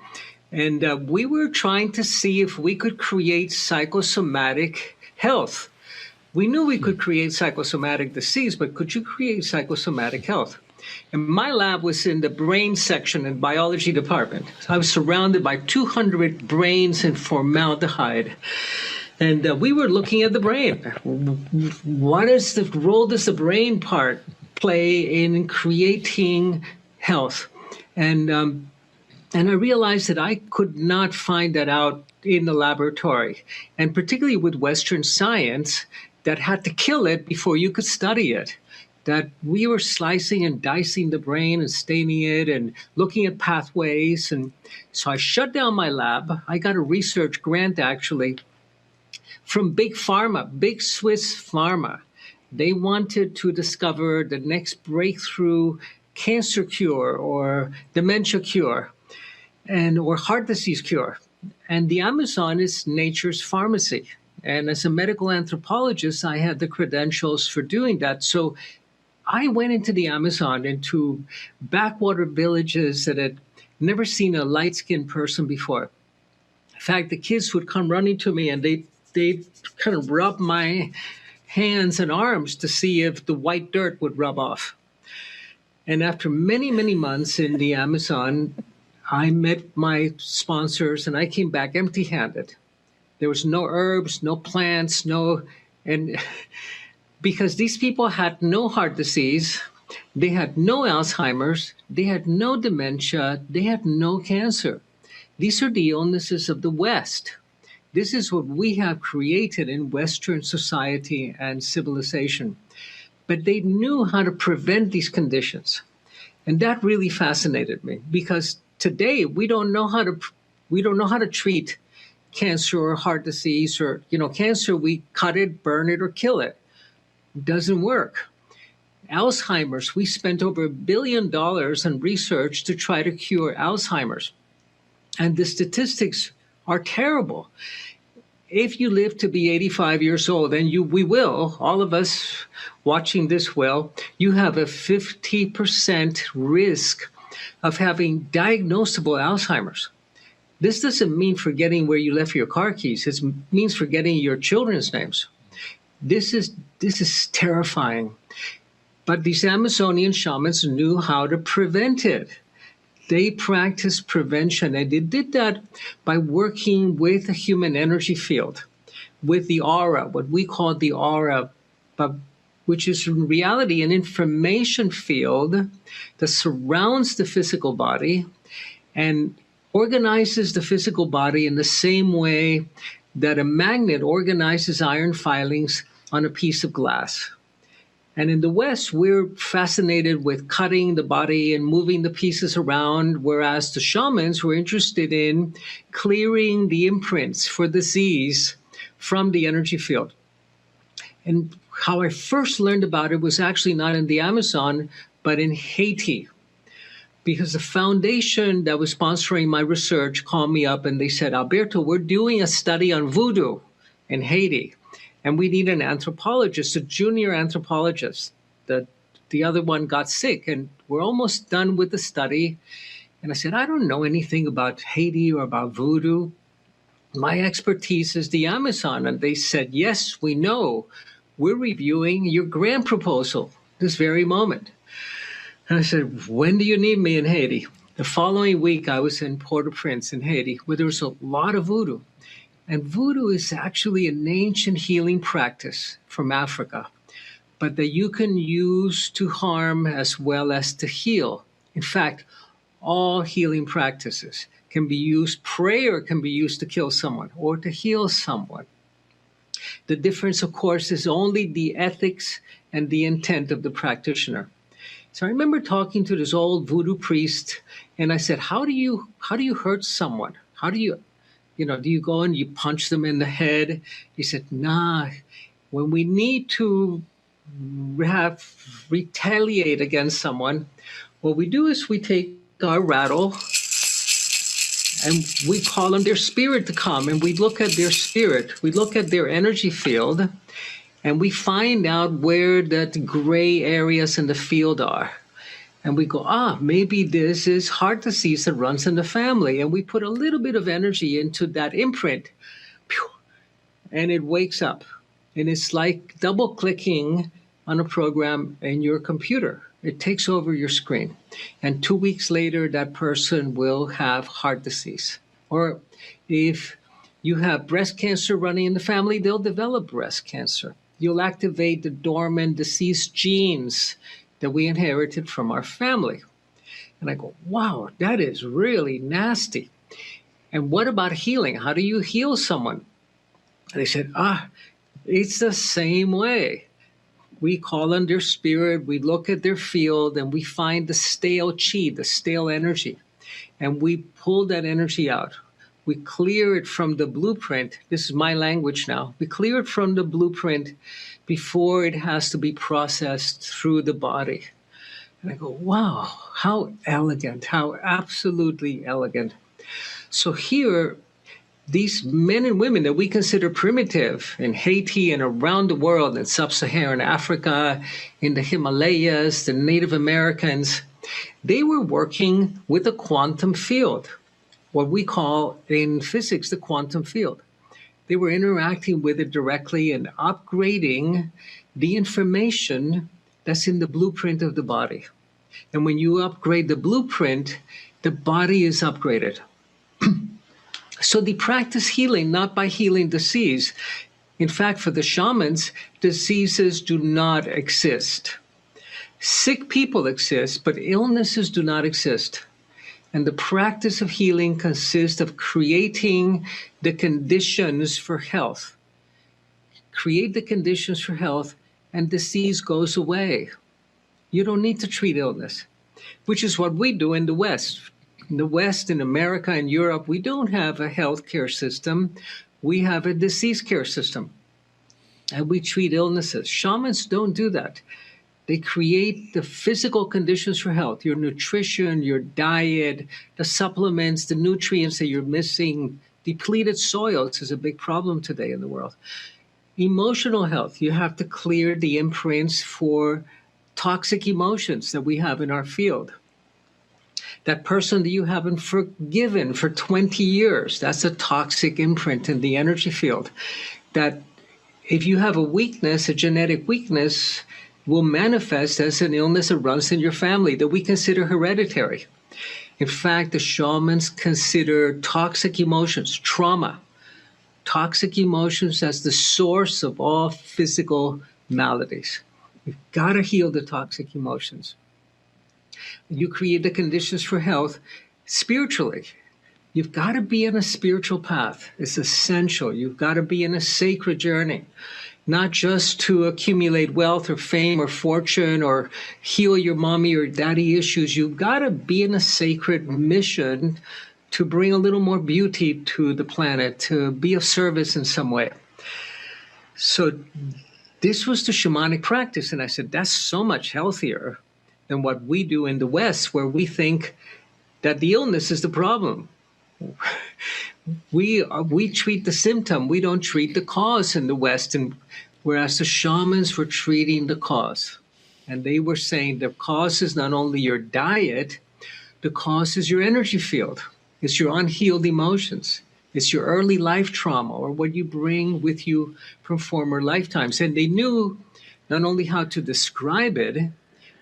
And we were trying to see if we could create psychosomatic health. We knew we could create psychosomatic disease, but could you create psychosomatic health? And my lab was in the brain section in biology department. So I was surrounded by 200 brains in formaldehyde. And we were looking at the brain. What is the role does the brain part play in creating health? And I realized that I could not find that out in the laboratory, and particularly with Western science that had to kill it before you could study it, that we were slicing and dicing the brain and staining it and looking at pathways. And so I shut down my lab. I got a research grant, actually, from big pharma, big Swiss pharma. They wanted to discover the next breakthrough cancer cure or dementia cure, or heart disease cure. And the Amazon is nature's pharmacy. And as a medical anthropologist, I had the credentials for doing that. So I went into the Amazon, into backwater villages that had never seen a light-skinned person before. In fact, the kids would come running to me and they'd kind of rub my hands and arms to see if the white dirt would rub off. And after many, many months in the Amazon, I met my sponsors and I came back empty-handed. There was no herbs, no plants, and because these people had no heart disease, they had no Alzheimer's, they had no dementia, they had no cancer. These are the illnesses of the West. This is what we have created in Western society and civilization. But they knew how to prevent these conditions. And that really fascinated me, because today we don't know how to treat cancer or heart disease or cancer. We cut it, burn it, or kill it. It doesn't work. Alzheimer's, we spent over $1 billion in research to try to cure Alzheimer's, and the statistics are terrible. If you live to be 85 years old, and we will, all of us watching this will, you have a 50% risk of having diagnosable Alzheimer's. This doesn't mean forgetting where you left your car keys. It means forgetting your children's names. This is terrifying. But these Amazonian shamans knew how to prevent it. They practiced prevention, and they did that by working with the human energy field, with the aura, what we call the aura, which is in reality an information field that surrounds the physical body and organizes the physical body in the same way that a magnet organizes iron filings on a piece of glass. And in the West, we're fascinated with cutting the body and moving the pieces around, whereas the shamans were interested in clearing the imprints for disease from the energy field. And how I first learned about it was actually not in the Amazon, but in Haiti. Because the foundation that was sponsoring my research called me up and they said, Alberto, we're doing a study on voodoo in Haiti, and we need an anthropologist, a junior anthropologist. The other one got sick, and we're almost done with the study. And I said, I don't know anything about Haiti or about voodoo. My expertise is the Amazon. And they said, yes, we know. We're reviewing your grant proposal this very moment. And I said, when do you need me in Haiti? The following week, I was in Port-au-Prince in Haiti, where there was a lot of voodoo. And voodoo is actually an ancient healing practice from Africa, but that you can use to harm as well as to heal. In fact, all healing practices can be used, prayer can be used to kill someone or to heal someone. The difference, of course, is only the ethics and the intent of the practitioner. So I remember talking to this old voodoo priest, and I said, how do you hurt someone? How do you go and you punch them in the head? He said, nah, when we need to retaliate against someone, what we do is we take our rattle and we call on their spirit to come, and we look at their spirit, we look at their energy field, and we find out where that gray areas in the field are. And we go, maybe this is heart disease that runs in the family. And we put a little bit of energy into that imprint, and it wakes up. And it's like double clicking on a program in your computer. It takes over your screen. And 2 weeks later, that person will have heart disease. Or if you have breast cancer running in the family, they'll develop breast cancer. You'll activate the dormant deceased genes that we inherited from our family. And I go, wow, that is really nasty. And what about healing? How do you heal someone? And they said, it's the same way. We call on their spirit, we look at their field, and we find the stale chi, the stale energy. And we pull that energy out. We clear it from the blueprint. This is my language now. We clear it from the blueprint before it has to be processed through the body. And I go, wow, how elegant, how absolutely elegant. So here, these men and women that we consider primitive in Haiti and around the world, in sub-Saharan Africa, in the Himalayas, the Native Americans, they were working with the quantum field, what we call in physics the quantum field. They were interacting with it directly and upgrading the information that's in the blueprint of the body. And when you upgrade the blueprint, the body is upgraded. So they practice healing, not by healing disease. In fact, for the shamans, diseases do not exist. Sick people exist, but illnesses do not exist. And the practice of healing consists of creating the conditions for health. Create the conditions for health, and disease goes away. You don't need to treat illness, which is what we do in the West. In the West, in America, and Europe, we don't have a healthcare system. We have a disease care system, and we treat illnesses. Shamans don't do that. They create the physical conditions for health, your nutrition, your diet, the supplements, the nutrients that you're missing. Depleted soils is a big problem today in the world. Emotional health, you have to clear the imprints for toxic emotions that we have in our field. That person that you haven't forgiven for 20 years, that's a toxic imprint in the energy field. That if you have a weakness, a genetic weakness, will manifest as an illness that runs in your family that we consider hereditary. In fact, the shamans consider toxic emotions, trauma, toxic emotions as the source of all physical maladies. You've got to heal the toxic emotions. You create the conditions for health spiritually. You've got to be on a spiritual path. It's essential. You've got to be in a sacred journey. not just to accumulate wealth or fame or fortune or heal your mommy or daddy issues. You've got to be in a sacred mission to bring a little more beauty to the planet, to be of service in some way. So this was the shamanic practice. And I said, that's so much healthier than what we do in the West, where we think that the illness is the problem. We treat the symptom. We don't treat the cause in the West. And whereas the shamans were treating the cause. And they were saying the cause is not only your diet, the cause is your energy field. It's your unhealed emotions. It's your early life trauma or what you bring with you from former lifetimes. And they knew not only how to describe it,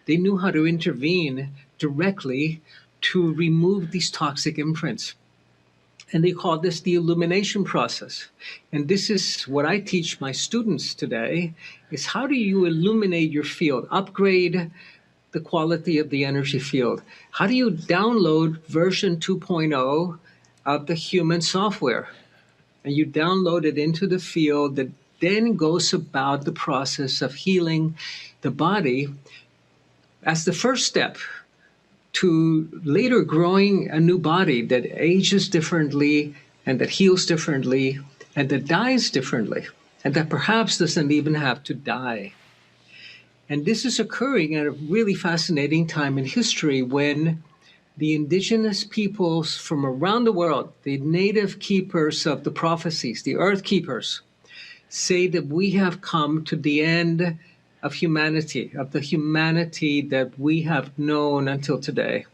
they knew how to intervene directly to remove these toxic imprints. And they call this the illumination process. And this is what I teach my students today, is how do you illuminate your field, upgrade the quality of the energy field? How do you download version 2.0 of the human software? And you download it into the field that then goes about the process of healing the body as the first step to later growing a new body that ages differently and that heals differently and that dies differently and that perhaps doesn't even have to die. And this is occurring at a really fascinating time in history when the indigenous peoples from around the world, the native keepers of the prophecies, the earth keepers, say that we have come to the end of humanity, of the humanity that we have known until today.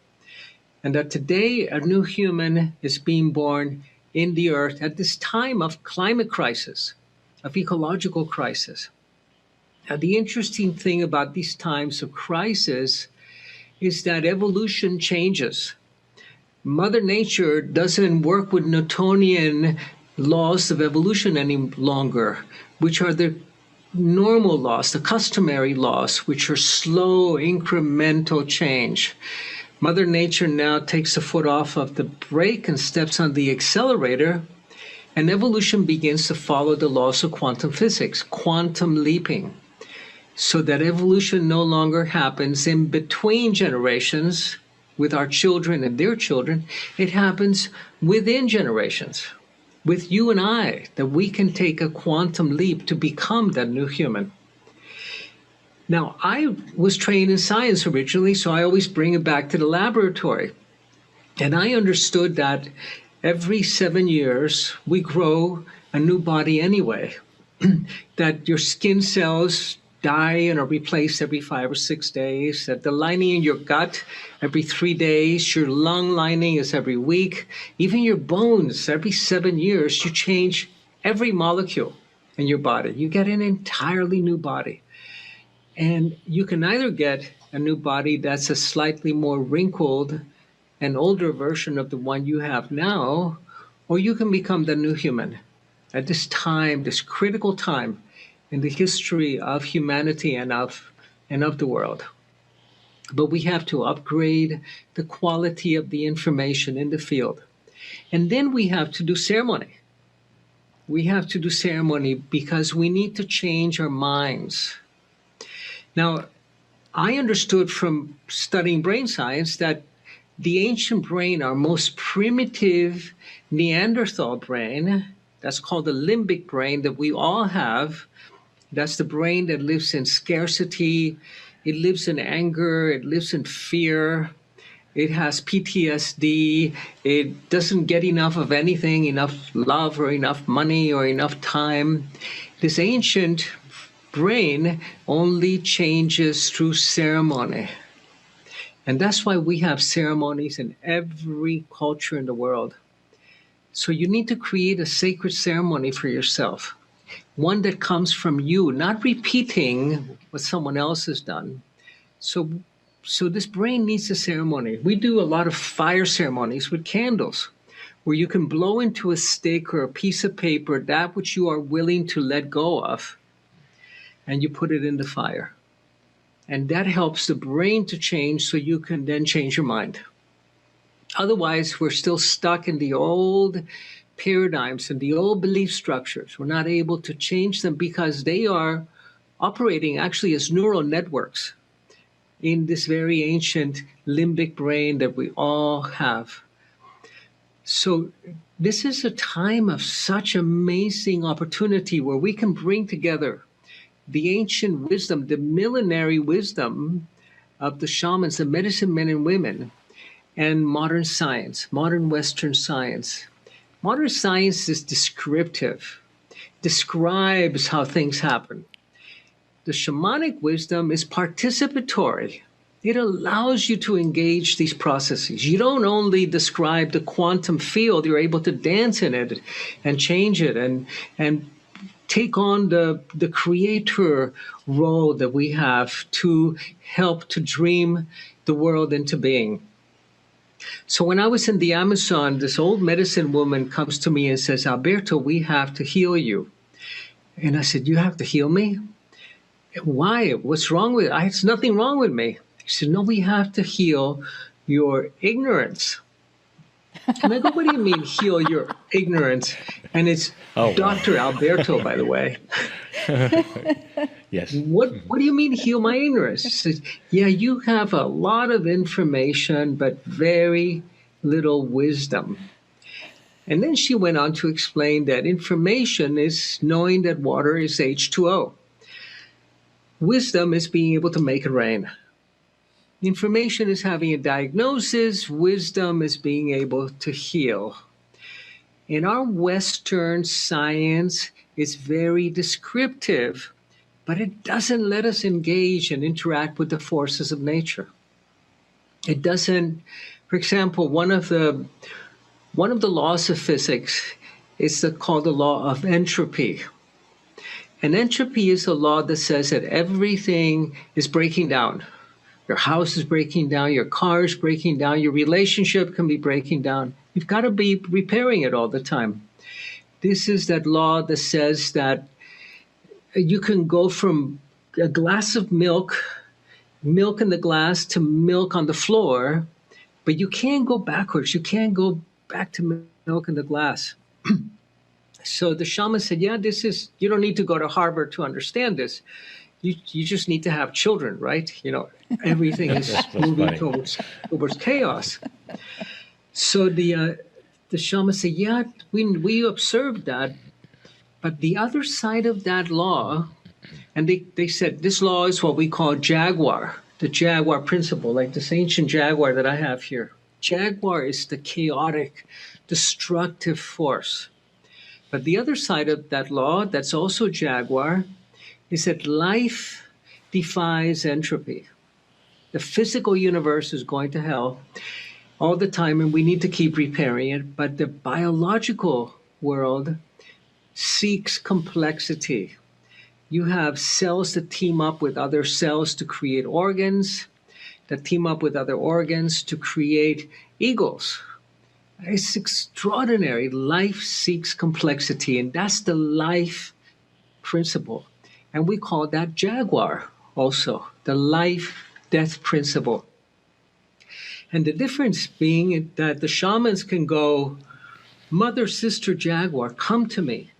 And that today a new human is being born in the earth at this time of climate crisis, of ecological crisis. Now, the interesting thing about these times of crisis is that evolution changes. Mother Nature doesn't work with Newtonian laws of evolution any longer, which are the normal laws, the customary laws, which are slow, incremental change. Mother Nature now takes a foot off of the brake and steps on the accelerator, and evolution begins to follow the laws of quantum physics, quantum leaping, so that evolution no longer happens in between generations with our children and their children. It happens within generations, with you and I, that we can take a quantum leap to become that new human. Now, I was trained in science originally, so I always bring it back to the laboratory. And I understood that every 7 years, we grow a new body anyway, that your skin cells die and are replaced every 5 or 6 days, that the lining in your gut every 3 days, your lung lining is every week, even your bones every 7 years, you change every molecule in your body. You get an entirely new body. And you can either get a new body that's a slightly more wrinkled and older version of the one you have now, or you can become the new human at this time, this critical time in the history of humanity and of the world. But we have to upgrade the quality of the information in the field. And then we have to do ceremony. We have to do ceremony because we need to change our minds. Now, I understood from studying brain science that the ancient brain, our most primitive Neanderthal brain, that's called the limbic brain that we all have. That's the brain that lives in scarcity, it lives in anger, it lives in fear, it has PTSD, it doesn't get enough of anything, enough love or enough money or enough time. This ancient brain only changes through ceremony. And that's why we have ceremonies in every culture in the world. So you need to create a sacred ceremony for yourself, one that comes from you, not repeating what someone else has done. So this brain needs a ceremony. We do a lot of fire ceremonies with candles, where you can blow into a stick or a piece of paper that which you are willing to let go of, and you put it in the fire. And that helps the brain to change so you can then change your mind. Otherwise, we're still stuck in the old paradigms and the old belief structures. We're not able to change them because they are operating actually as neural networks in this very ancient limbic brain that we all have. So this is a time of such amazing opportunity where we can bring together the ancient wisdom, the millenary wisdom of the shamans, the medicine men and women, and modern science, modern Western science. Modern science is descriptive, describes how things happen. The shamanic wisdom is participatory. It allows you to engage these processes. You don't only describe the quantum field, you're able to dance in it and change it and take on the creator role that we have to help to dream the world into being. So when I was in the Amazon, this old medicine woman comes to me and says, Alberto, we have to heal you. And I said, you have to heal me? Why? What's wrong with it? There's nothing wrong with me. She said, no, we have to heal your ignorance. And I go, what do you mean heal your ignorance? And it's Dr. Alberto, by the way. Yes. What do you mean heal my ignorance? She says, yeah, you have a lot of information, but very little wisdom. And then she went on to explain that information is knowing that water is H2O. Wisdom is being able to make it rain. Information is having a diagnosis. Wisdom is being able to heal. In our Western science, it's very descriptive, but it doesn't let us engage and interact with the forces of nature. It doesn't, for example, one of the laws of physics is called the law of entropy. And entropy is a law that says that everything is breaking down. Your house is breaking down, your car is breaking down, your relationship can be breaking down. You've got to be repairing it all the time. This is that law that says that you can go from a glass of milk in the glass to milk on the floor, but you can't go backwards. You can't go back to milk in the glass. So the shaman said, yeah, you don't need to go to Harvard to understand this. You just need to have children, right? Everything is moving towards chaos. So the shaman said, yeah, we observed that. But the other side of that law, and they said this law is what we call jaguar, the jaguar principle, like this ancient jaguar that I have here. Jaguar is the chaotic, destructive force. But the other side of that law, that's also jaguar, is that life defies entropy. The physical universe is going to hell all the time, and we need to keep repairing it. But the biological world seeks complexity. You have cells that team up with other cells to create organs, that team up with other organs to create eagles. It's extraordinary. Life seeks complexity, and that's the life principle. And we call that jaguar also, the life-death principle. And the difference being that the shamans can go, mother, sister, jaguar, come to me.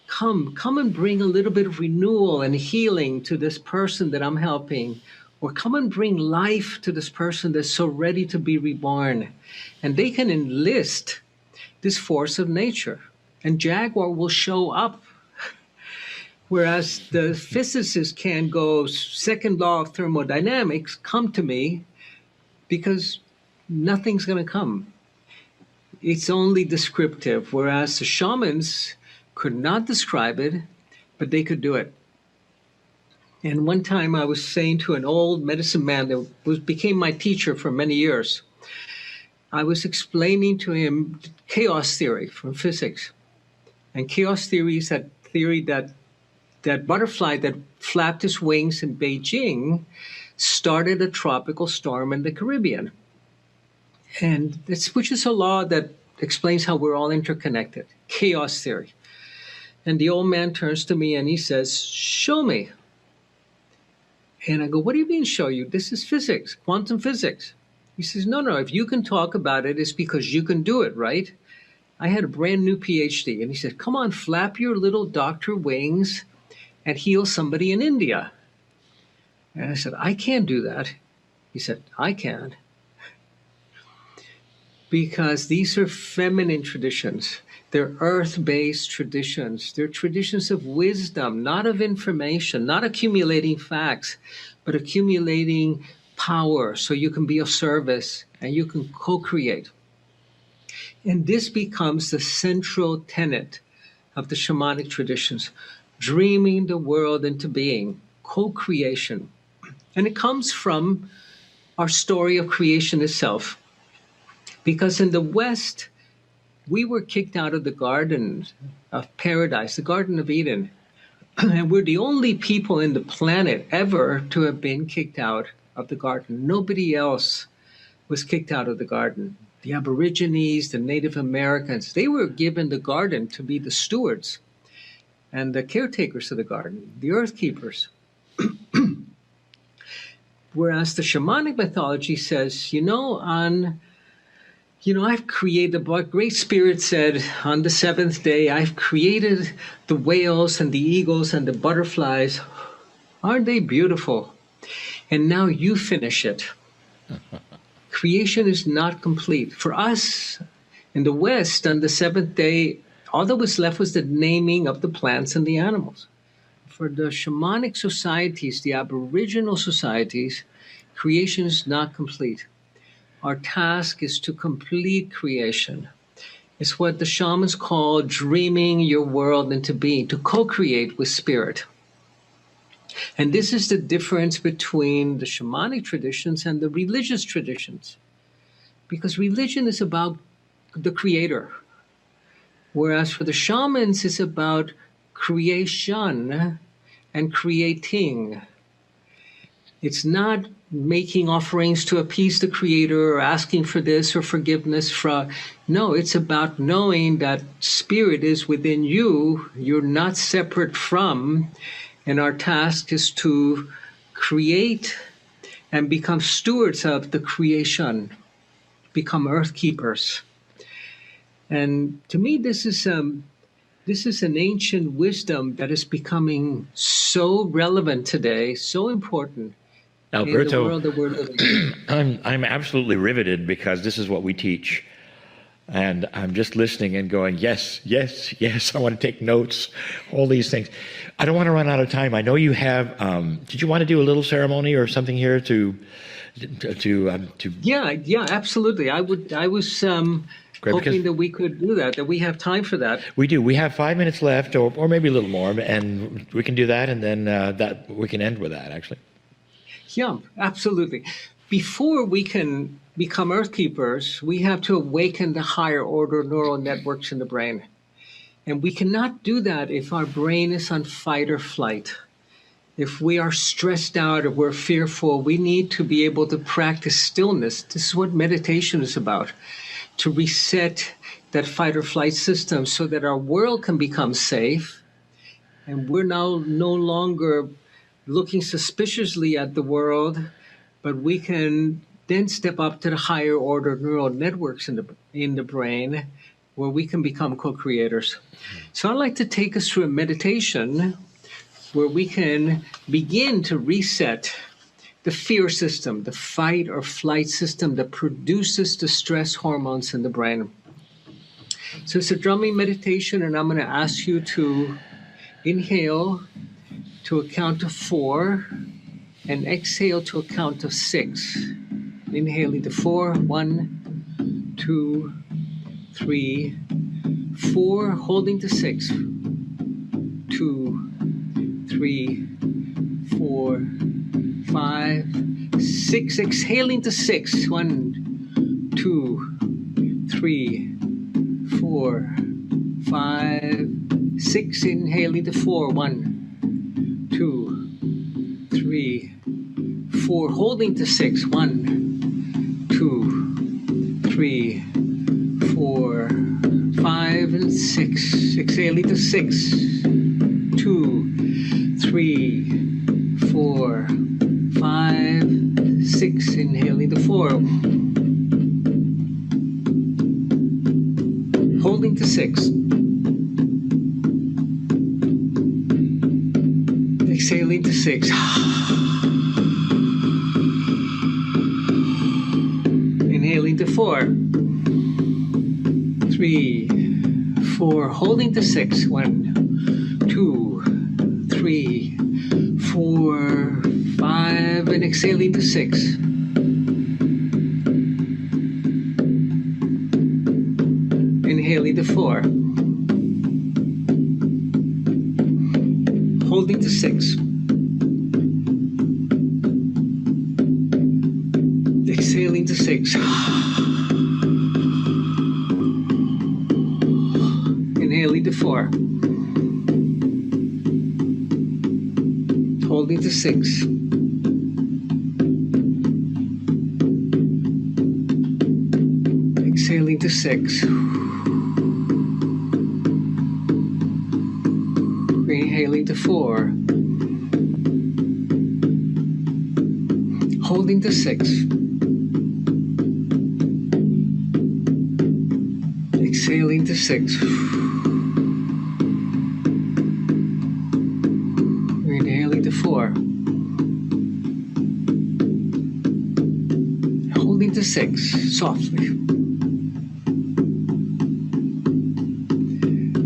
Come and bring a little bit of renewal and healing to this person that I'm helping. Or come and bring life to this person that's so ready to be reborn. And they can enlist this force of nature. And jaguar will show up. Whereas the physicists can go, second law of thermodynamics, come to me, because nothing's going to come. It's only descriptive, whereas the shamans could not describe it, but they could do it. And one time I was saying to an old medicine man that became my teacher for many years, I was explaining to him chaos theory from physics. And chaos theory is that theory that butterfly that flapped its wings in Beijing started a tropical storm in the Caribbean. And which is a law that explains how we're all interconnected, chaos theory. And the old man turns to me and he says, show me. And I go, what do you mean show you? This is physics, quantum physics. He says, no, if you can talk about it, it's because you can do it, right? I had a brand new PhD, and he said, come on, flap your little doctor wings and heal somebody in India. And I said, I can't do that. He said, I can. Because these are feminine traditions. They're earth-based traditions. They're traditions of wisdom, not of information, not accumulating facts, but accumulating power so you can be of service and you can co-create. And this becomes the central tenet of the shamanic traditions, dreaming the world into being, co-creation. And it comes from our story of creation itself. Because in the West, we were kicked out of the Garden of Paradise, the Garden of Eden. And we're the only people in the planet ever to have been kicked out of the garden. Nobody else was kicked out of the garden. The Aborigines, the Native Americans, they were given the garden to be the stewards and the caretakers of the garden, the earth keepers. Whereas the shamanic mythology says, I've created, what Great Spirit said on the seventh day, I've created the whales and the eagles and the butterflies. Aren't they beautiful? And now you finish it. Creation is not complete. For us in the West, on the seventh day, all that was left was the naming of the plants and the animals. For the shamanic societies, the Aboriginal societies, creation is not complete. Our task is to complete creation. It's what the shamans call dreaming your world into being, to co-create with spirit. And this is the difference between the shamanic traditions and the religious traditions. Because religion is about the creator, whereas for the shamans, it's about creation and creating. It's not making offerings to appease the creator or asking for this or forgiveness from. No, it's about knowing that spirit is within you. You're not separate from. And our task is to create and become stewards of the creation, become earth keepers. And to me, this is an ancient wisdom that is becoming so relevant today, so important. Alberto, in the world that we're living in. I'm absolutely riveted because this is what we teach. And I'm just listening and going, yes, yes, yes. I want to take notes, all these things. I don't want to run out of time. I know you have, did you want to do a little ceremony or something here to Yeah, absolutely. I was hoping that we could do that we have time for that. We do. We have 5 minutes left or maybe a little more, and we can do that, and then that we can end with that, actually. Yeah, absolutely. Before we can become earth keepers, we have to awaken the higher order neural networks in the brain. And we cannot do that if our brain is on fight or flight. If we are stressed out or we're fearful, we need to be able to practice stillness. This is what meditation is about, to reset that fight or flight system so that our world can become safe. And we're now no longer looking suspiciously at the world, but we can then step up to the higher order neural networks in the brain where we can become co-creators. So I'd like to take us through a meditation where we can begin to reset the fear system, the fight or flight system that produces the stress hormones in the brain. So it's a drumming meditation, and I'm going to ask you to inhale to a count of 4 and exhale to a count of 6. Inhaling to 4, 1, 2, 3, 4, holding to 6, 2, 3, 4, 5, 6, exhaling to 6, 1, 2, 3, 4, 5, 6, inhaling to 4, 1, 2, 3, 4, holding to 6, 1, 2, 3, 4, 5, and 6, exhaling to 6, 2, 3, 4, 5, 6, inhaling to 4, holding to 6. Exhaling to 6. Inhaling to 4. 3, 4. Holding to 6. 1, 2, 3, 4, 5. And exhaling to 6. Inhaling to 4. Holding to 6. Exhaling to 6. Inhaling to 4. Holding to 6. Exhaling to 6. Inhaling to 4. Holding to 6. Exhaling to 6. Inhaling to 4. Holding to 6 softly.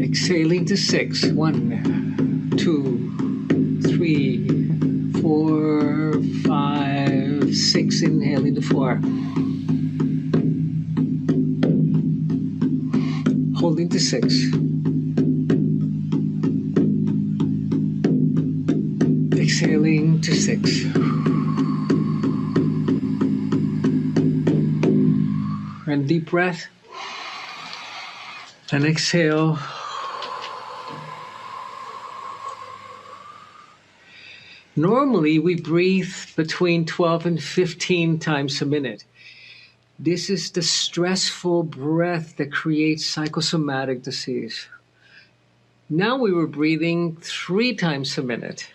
Exhaling to 6. 1, 2, 3, 4, 5, 6. Inhaling to 4. Holding to 6. Exhaling to 6. And deep breath. And exhale. Normally, we breathe between 12 and 15 times a minute. This is the stressful breath that creates psychosomatic disease. Now we were breathing 3 times a minute.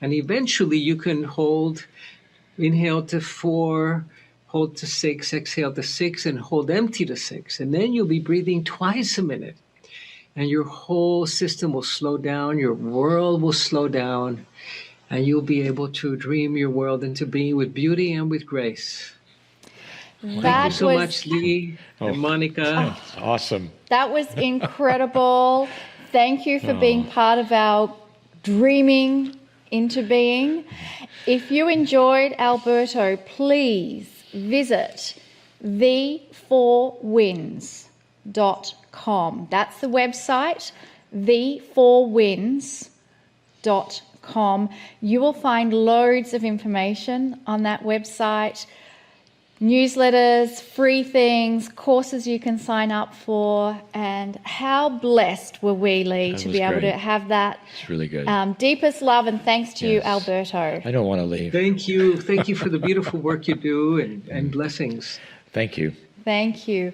And eventually you can inhale to 4, hold to 6, exhale to 6, and hold empty to 6. And then you'll be breathing twice a minute. And your whole system will slow down, your world will slow down, and you'll be able to dream your world into being with beauty and with grace. Thank you so much, Lee and Monica. Awesome. That was incredible. Thank you for being part of our dreaming into being. If you enjoyed Alberto, please visit the4wins.com. That's the website, the4wins.com. You will find loads of information on that website. Newsletters, free things, courses you can sign up for, and how blessed were we, Lee, to be able to have that. It's really good. Deepest love and thanks to you, Alberto. I don't want to leave. Thank you. Thank you for the beautiful work you do and blessings. Thank you. Thank you.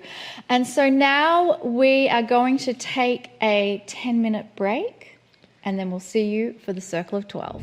And so now we are going to take a 10-minute break, and then we'll see you for the Circle of 12.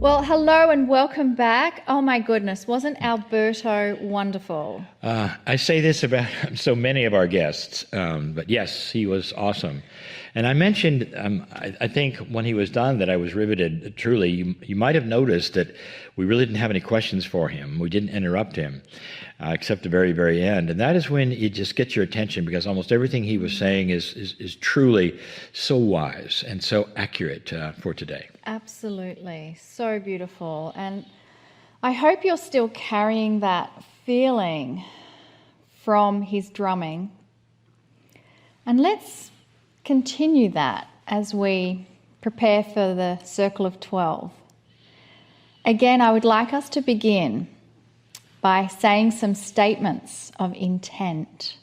Well, hello and welcome back. Oh my goodness, wasn't Alberto wonderful? I say this about so many of our guests, but yes, he was awesome. And I mentioned, I think when he was done, that I was riveted. Truly, you might have noticed that we really didn't have any questions for him. We didn't interrupt him, except the very, very end. And that is when it just gets your attention, because almost everything he was saying is truly so wise and so accurate for today. Absolutely, so beautiful. And I hope you're still carrying that feeling from his drumming. And let's continue that as we prepare for the Circle of 12. Again, I would like us to begin by saying some statements of intent.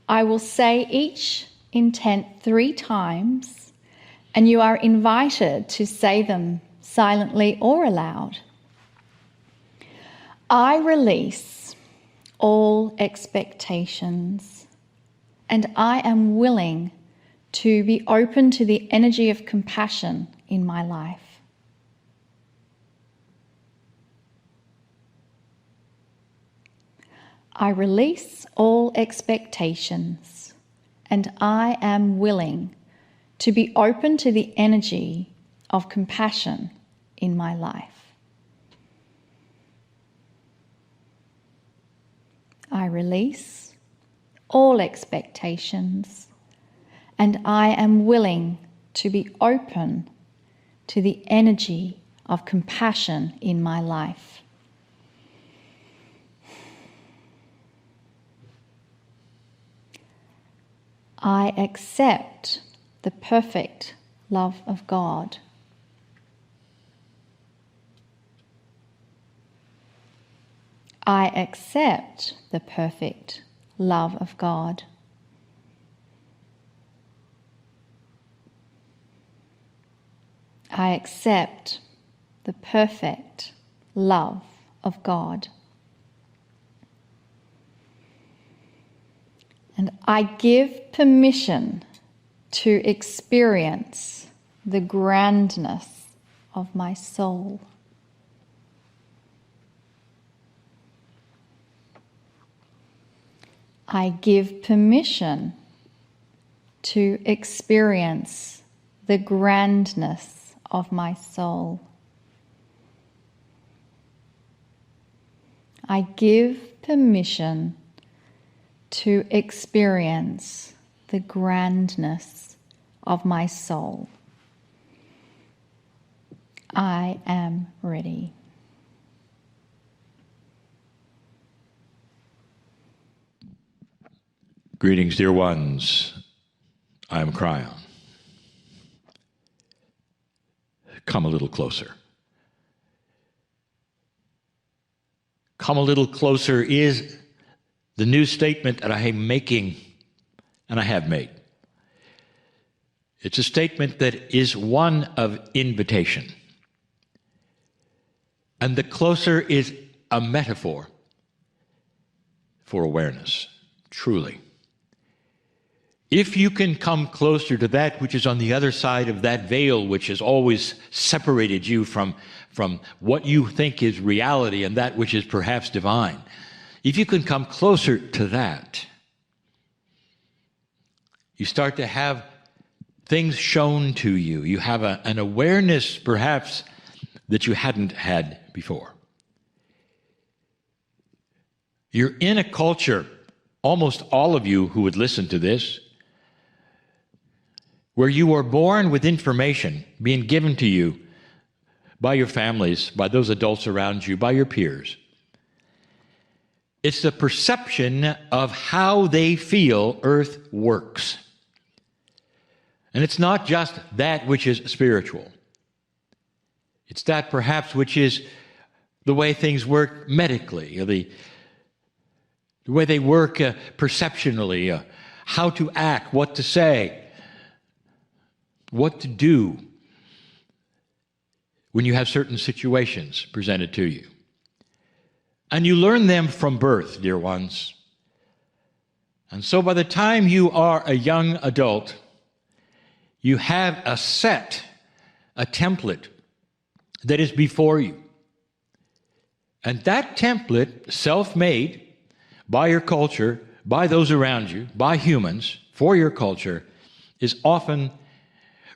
I will say each intent 3 times, and you are invited to say them silently or aloud. I release all expectations, and I am willing to be open to the energy of compassion in my life. I release all expectations, and I am willing to be open to the energy of compassion in my life. I release all expectations, and I am willing to be open to the energy of compassion in my life. I accept the perfect love of God. I accept the perfect love of God. I accept the perfect love of God. And I give permission to experience the grandness of my soul. I give permission to experience the grandness of my soul. I give permission to experience the grandness of my soul. I am ready. Greetings, dear ones. I am Kryon. Come a little closer. Come a little closer is the new statement that I am making, and I have made. It's a statement that is one of invitation. And the closer is a metaphor for awareness, truly. If you can come closer to that which is on the other side of that veil, which has always separated you from what you think is reality and that which is perhaps divine, if you can come closer to that, you start to have things shown to you. You have an awareness, perhaps, that you hadn't had before. You're in a culture, almost all of you who would listen to this, where you are born with information being given to you by your families, by those adults around you, by your peers. It's the perception of how they feel Earth works. And it's not just that which is spiritual. It's that perhaps which is the way things work medically, or the way they work perceptionally, how to act, what to say, what to do when you have certain situations presented to you. And you learn them from birth, dear ones. And so by the time you are a young adult, you have a template, that is before you. And that template, self-made by your culture, by those around you, by humans, for your culture, is often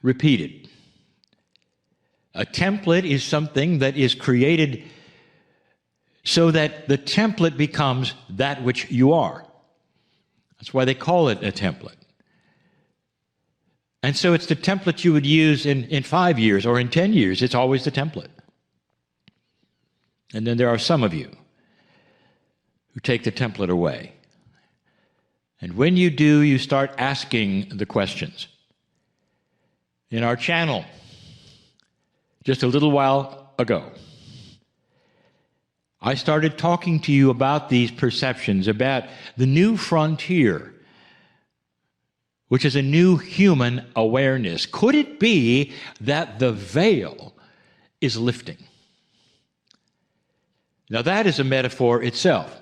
repeated. A template is something that is created so that the template becomes that which you are. That's why they call it a template. And so it's the template you would use in 5 years or in 10 years. It's always the template. And then there are some of you who take the template away. And when you do, you start asking the questions. In our channel, just a little while ago, I started talking to you about these perceptions, about the new frontier, which is a new human awareness. Could it be that the veil is lifting? Now that is a metaphor itself.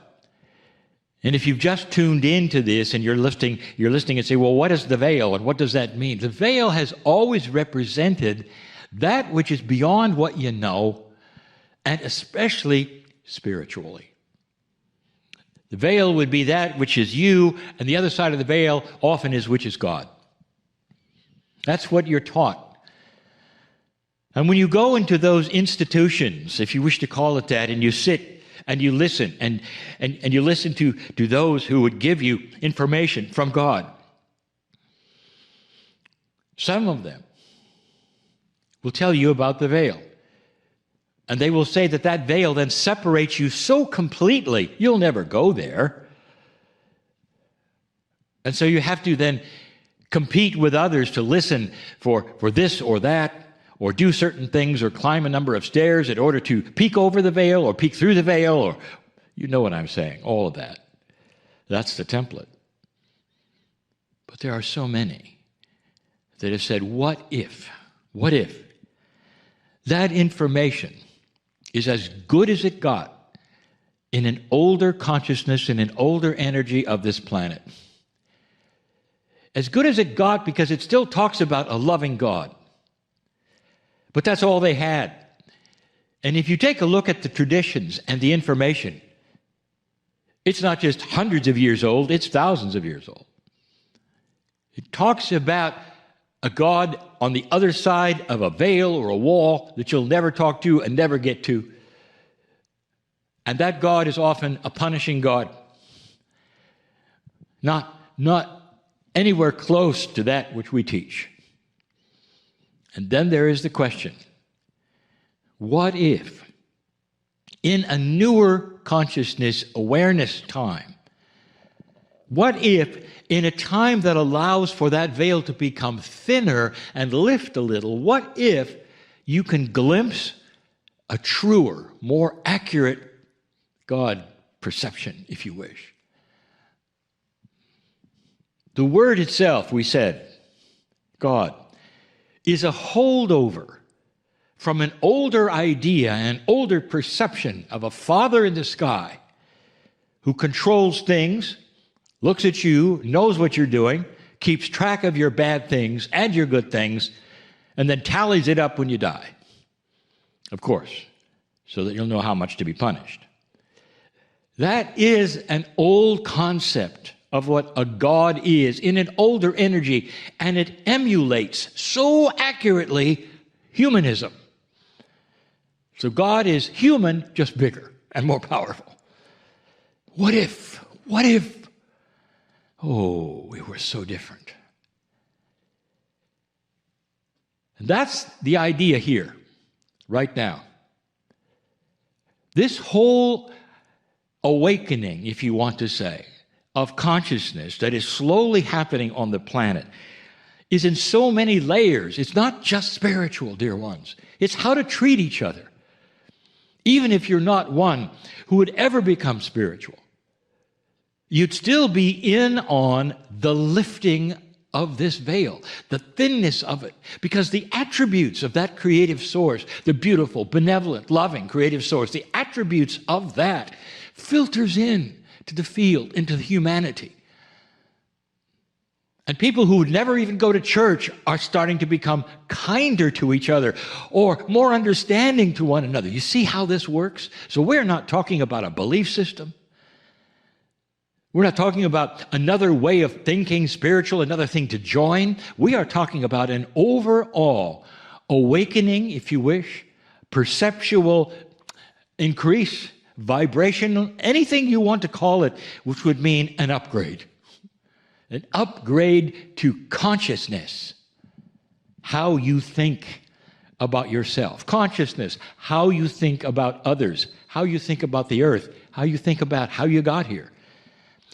And if you've just tuned into this and you're listening and say, well, what is the veil and what does that mean? The veil has always represented that which is beyond what you know, and especially spiritually. The veil would be that which is you, and the other side of the veil often is which is God. That's what you're taught. And when you go into those institutions, if you wish to call it that, and you sit and you listen, and you listen to those who would give you information from God, some of them will tell you about the veil. And they will say that that veil then separates you so completely, you'll never go there. And so you have to then compete with others to listen for this or that, or do certain things, or climb a number of stairs in order to peek over the veil, or peek through the veil, or you know what I'm saying, all of that. That's the template. But there are so many that have said, what if that information is as good as it got in an older consciousness, in an older energy of this planet? As good as it got because it still talks about a loving God. But that's all they had. And if you take a look at the traditions and the information, it's not just hundreds of years old, it's thousands of years old. It talks about a God on the other side of a veil or a wall that you'll never talk to and never get to. And that God is often a punishing God. Not anywhere close to that which we teach. And then there is the question, what if in a newer consciousness awareness time, what if in a time that allows for that veil to become thinner and lift a little, what if you can glimpse a truer, more accurate God perception, if you wish? The word itself, we said, God, is a holdover from an older idea, an older perception of a Father in the sky who controls things, looks at you, knows what you're doing, keeps track of your bad things and your good things, and then tallies it up when you die. Of course, so that you'll know how much to be punished. That is an old concept of what a God is in an older energy, and it emulates so accurately humanism. So God is human, just bigger and more powerful. What if, oh, we were so different. And that's the idea here, right now. This whole awakening, if you want to say, of consciousness that is slowly happening on the planet is in so many layers. It's not just spiritual, dear ones. It's how to treat each other. Even if you're not one who would ever become spiritual, you'd still be in on the lifting of this veil, the thinness of it, because the attributes of that creative source, the beautiful, benevolent, loving creative source, the attributes of that filters in to the field, into the humanity. And people who would never even go to church are starting to become kinder to each other or more understanding to one another. You see how this works? So we're not talking about a belief system. We're not talking about another way of thinking, spiritual, another thing to join. We are talking about an overall awakening, if you wish, perceptual increase, vibrational, anything you want to call it, which would mean an upgrade. An upgrade to consciousness, how you think about yourself. Consciousness, how you think about others, how you think about the earth, how you think about how you got here.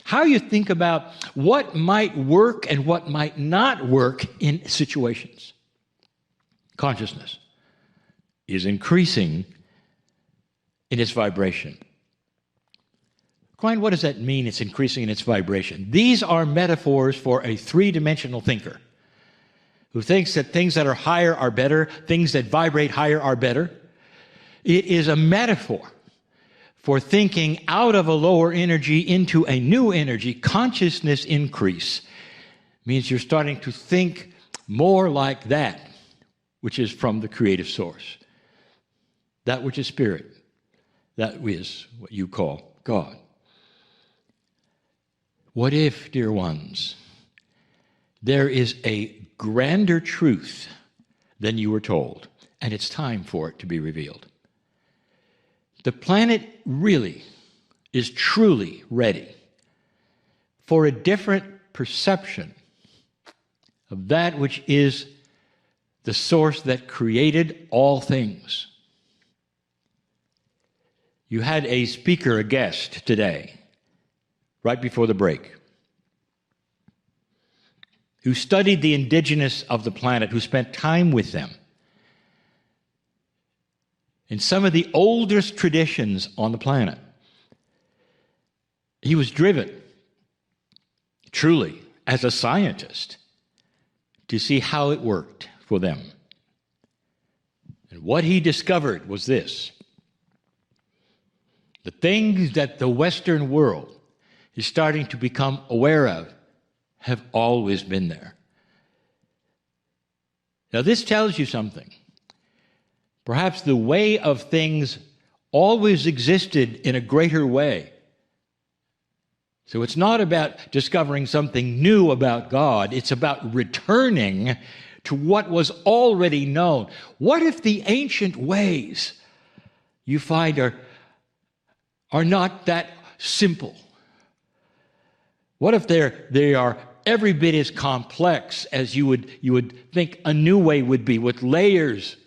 How you think about what might work and what might not work in situations. Consciousness is increasing in its vibration. Kryon, what does that mean, it's increasing in its vibration? These are metaphors for a three-dimensional thinker who thinks that things that are higher are better, things that vibrate higher are better. It is a metaphor for thinking out of a lower energy into a new energy. Consciousness increase means you're starting to think more like that, which is from the creative source, that which is spirit, that is what you call God. What if, dear ones, there is a grander truth than you were told, and it's time for it to be revealed? The planet really is truly ready for a different perception of that which is the source that created all things. You had a speaker, a guest today, right before the break, who studied the indigenous of the planet, who spent time with them. In some of the oldest traditions on the planet, he was driven, truly, as a scientist, to see how it worked for them. And what he discovered was this: the things that the Western world is starting to become aware of have always been there. Now, this tells you something. Perhaps the way of things always existed in a greater way. So it's not about discovering something new about God. It's about returning to what was already known. What if the ancient ways you find are not that simple? What if they are every bit as complex as you would think a new way would be, with layers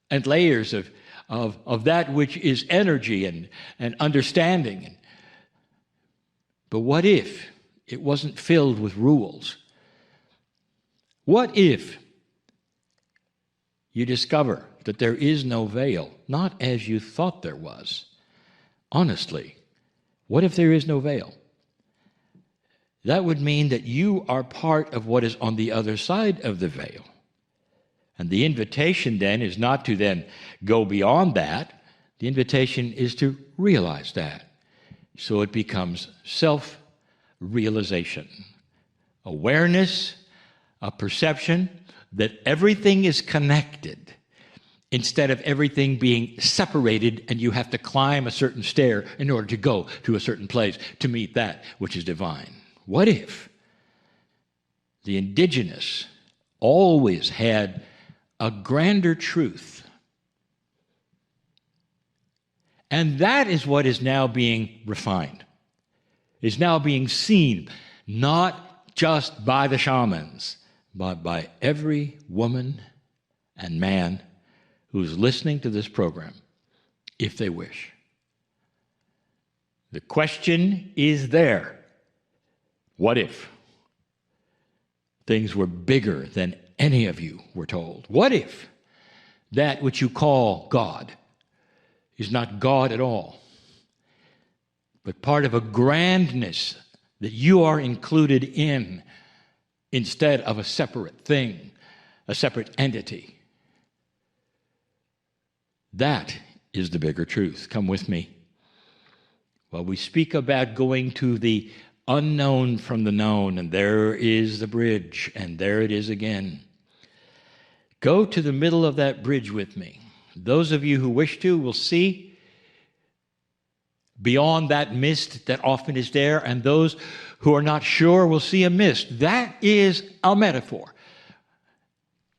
and layers of that which is energy and understanding? But what if it wasn't filled with rules? What if you discover that there is no veil, not as you thought there was? Honestly, what if there is no veil? That would mean that you are part of what is on the other side of the veil. And the invitation then is not to then go beyond that. The invitation is to realize that. So it becomes self-realization, awareness, a perception that everything is connected, instead of everything being separated and you have to climb a certain stair in order to go to a certain place to meet that which is divine. What if the indigenous always had a grander truth? And that is what is now being refined, is now being seen, not just by the shamans, but by every woman and man who's listening to this program, if they wish. The question is there. What if things were bigger than any of you were told? What if that which you call God is not God at all, but part of a grandness that you are included in instead of a separate thing, a separate entity? That is the bigger truth. Come with me. While we speak about going to the unknown from the known, and there is the bridge, and there it is again. Go to the middle of that bridge with me. Those of you who wish to will see beyond that mist that often is there, and those who are not sure will see a mist. That is a metaphor.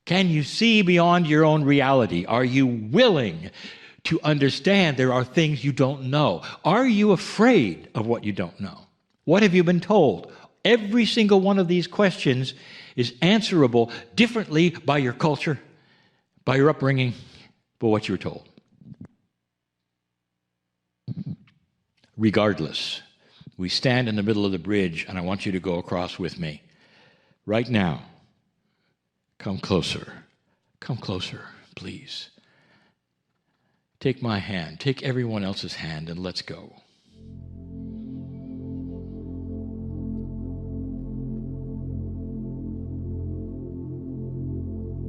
Can you see beyond your own reality? Are you willing to understand there are things you don't know? Are you afraid of what you don't know? What have you been told? Every single one of these questions is answerable differently by your culture, by your upbringing, by what you were told. Regardless, we stand in the middle of the bridge, and I want you to go across with me. Right now, come closer. Come closer, please. Take my hand, take everyone else's hand, and let's go.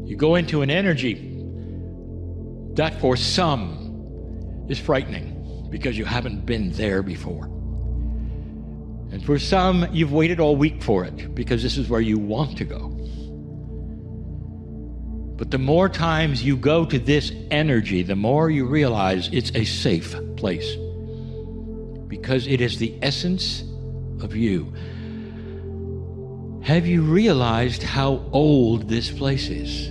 You go into an energy that for some is frightening because you haven't been there before. And for some, you've waited all week for it because this is where you want to go. But the more times you go to this energy, the more you realize it's a safe place because it is the essence of you. Have you realized how old this place is?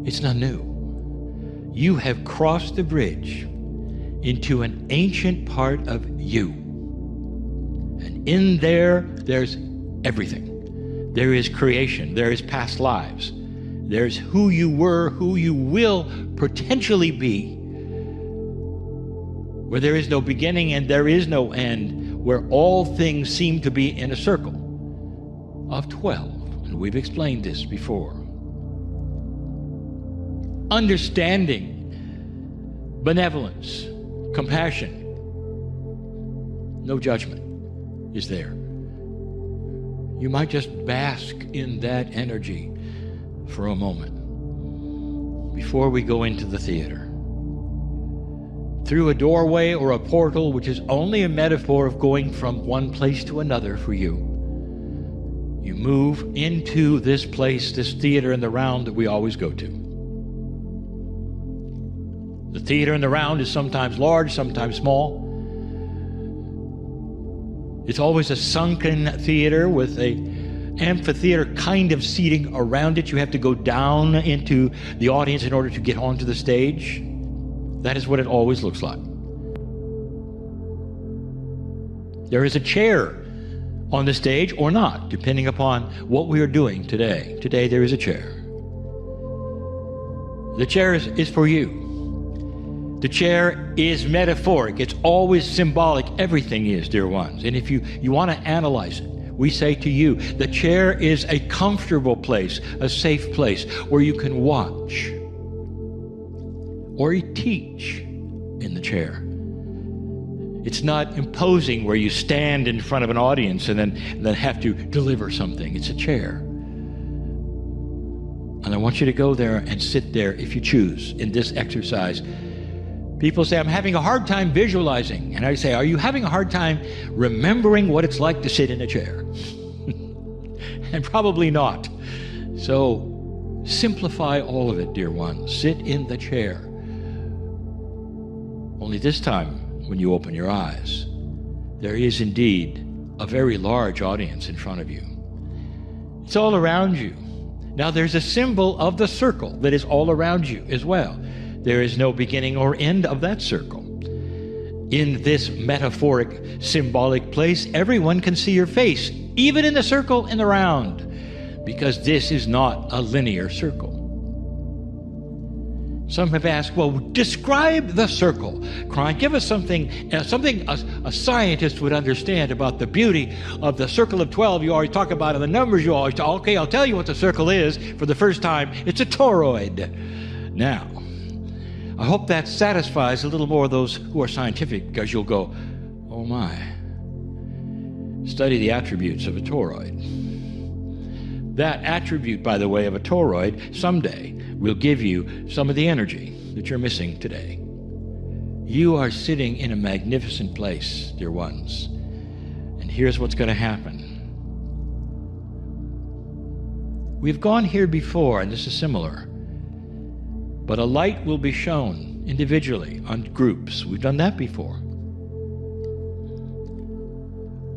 It's not new. You have crossed the bridge into an ancient part of you. And in there, there's everything. There is creation. There is past lives. There's who you were, who you will potentially be, where there is no beginning and there is no end, where all things seem to be in a circle of 12. And we've explained this before. Understanding, benevolence, compassion, no judgment is there. You might just bask in that energy for a moment before we go into the theater. Through a doorway or a portal, which is only a metaphor of going from one place to another for you, you move into this place, this theater in the round that we always go to. The theater in the round is sometimes large, sometimes small. It's always a sunken theater with a amphitheater kind of seating around it. You have to go down into the audience in order to get onto the stage. That is what it always looks like. There is a chair on the stage or not, depending upon what we are doing today. Today there is a chair. The chair is for you. The chair is metaphoric. It's always symbolic. Everything is, dear ones. And if you want to analyze it, we say to you, the chair is a comfortable place, a safe place where you can watch or you teach in the chair. It's not imposing where you stand in front of an audience and then have to deliver something. It's a chair. And I want you to go there and sit there if you choose in this exercise. People say, I'm having a hard time visualizing. And I say, are you having a hard time remembering what it's like to sit in a chair? And probably not. So simplify all of it, dear ones. Sit in the chair. Only this time, when you open your eyes, there is indeed a very large audience in front of you. It's all around you. Now there's a symbol of the circle that is all around you as well. There is no beginning or end of that circle. In this metaphoric, symbolic place, everyone can see your face, even in the circle in the round, because this is not a linear circle. Some have asked, well, describe the circle. Kryon, give us something a scientist would understand about the beauty of the circle of 12 you always talk about and the numbers you always talk. Okay, I'll tell you what the circle is for the first time. It's a toroid. Now, I hope that satisfies a little more of those who are scientific, because you'll go, oh my. Study the attributes of a toroid. That attribute, by the way, of a toroid, someday will give you some of the energy that you're missing today. You are sitting in a magnificent place, dear ones. And And here's what's going to happen. We've gone here before, and this is similar. But a light will be shown individually on groups. We've done that before.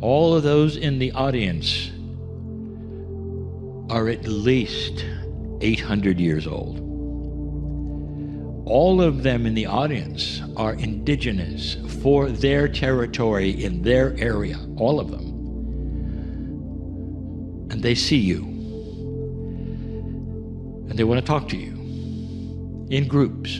All of those in the audience are at least 800 years old. All of them in the audience are indigenous for their territory in their area, all of them. And they see you. And they want to talk to you in groups.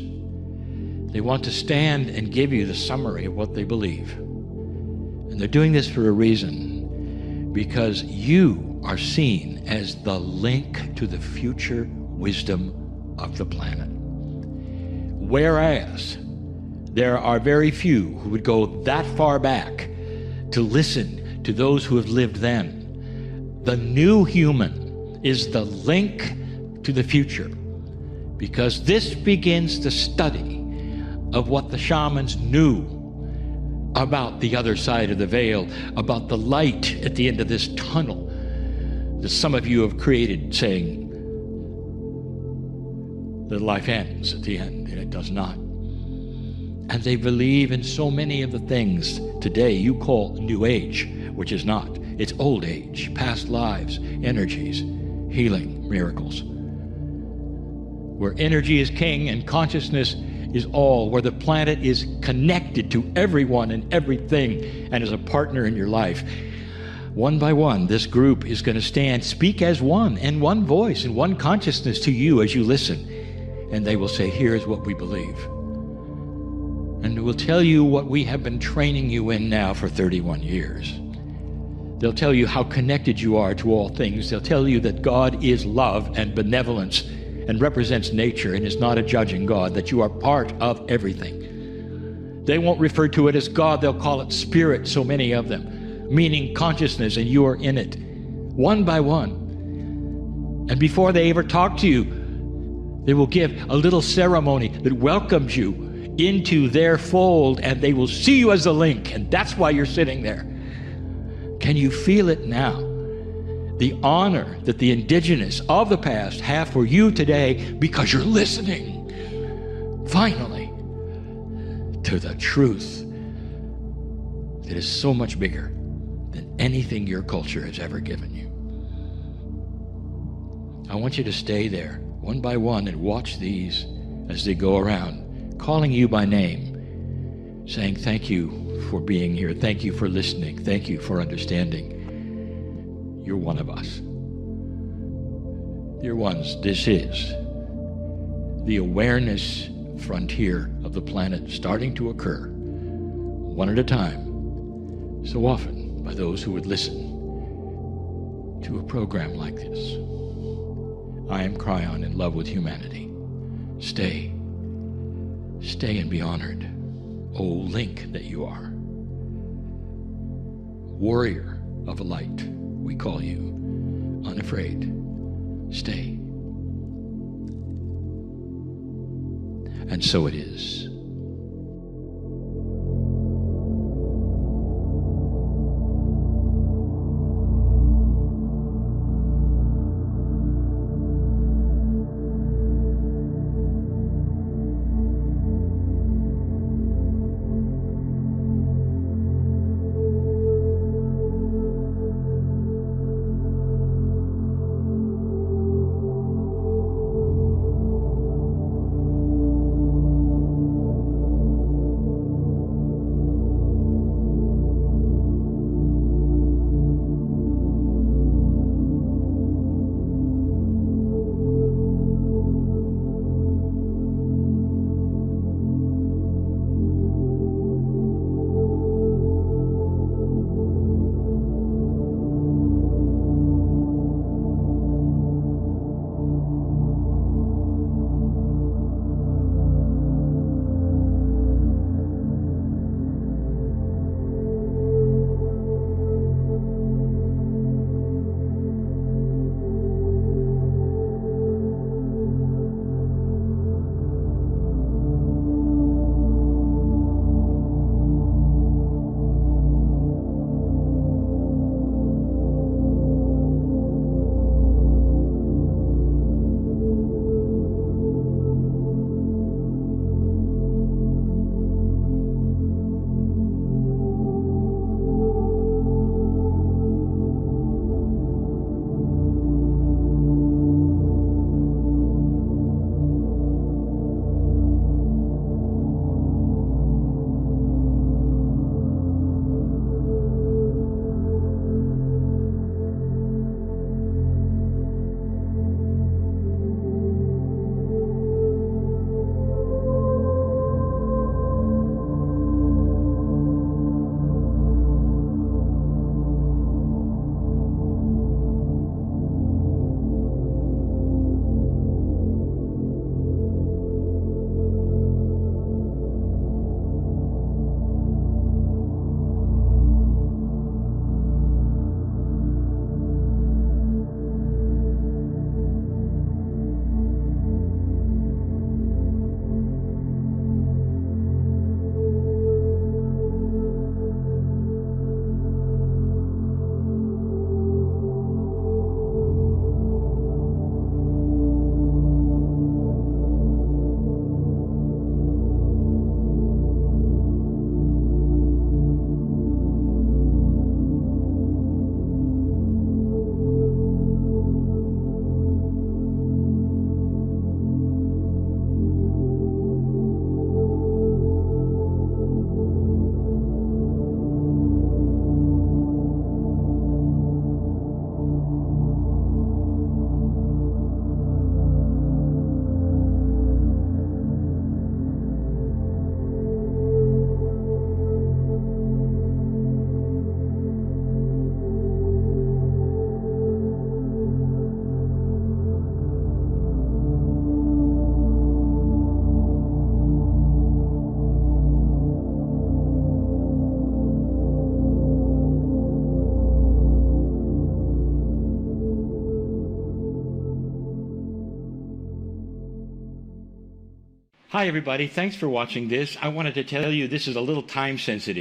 They want to stand and give you the summary of what they believe. And they're doing this for a reason, because you are seen as the link to the future wisdom of the planet. Whereas there are very few who would go that far back to listen to those who have lived then. The new human is the link to the future, because this begins the study of what the shamans knew about the other side of the veil, about the light at the end of this tunnel that some of you have created, saying that life ends at the end, and it does not. And they believe in so many of the things today you call New Age, which is not. It's old age, past lives, energies, healing, miracles. Where energy is king and consciousness is all, where the planet is connected to everyone and everything and is a partner in your life. One by one, this group is going to stand, speak as one, and one voice and one consciousness to you as you listen. And they will say, here's what we believe. And we'll tell you what we have been training you in now for 31 years. They'll tell you how connected you are to all things. They'll tell you that God is love and benevolence and represents nature and is not a judging God, that you are part of everything. They won't refer to it as God, they'll call it spirit, so many of them, meaning consciousness, and you are in it, one by one. And before they ever talk to you, they will give a little ceremony that welcomes you into their fold, and they will see you as a link, and that's why you're sitting there. Can you feel it now? The honor that the indigenous of the past have for you today, because you're listening, finally, to the truth that is so much bigger than anything your culture has ever given you. I want you to stay there, one by one, and watch these as they go around, calling you by name, saying thank you for being here, thank you for listening, thank you for understanding. You're one of us. Dear ones, this is the awareness frontier of the planet starting to occur, one at a time, so often by those who would listen to a program like this. I am Kryon, in love with humanity. Stay and be honored, O link that you are. Warrior of light, we call you, unafraid. Stay. And so it is. Hi, everybody. Thanks for watching this. I wanted to tell you this is a little time sensitive.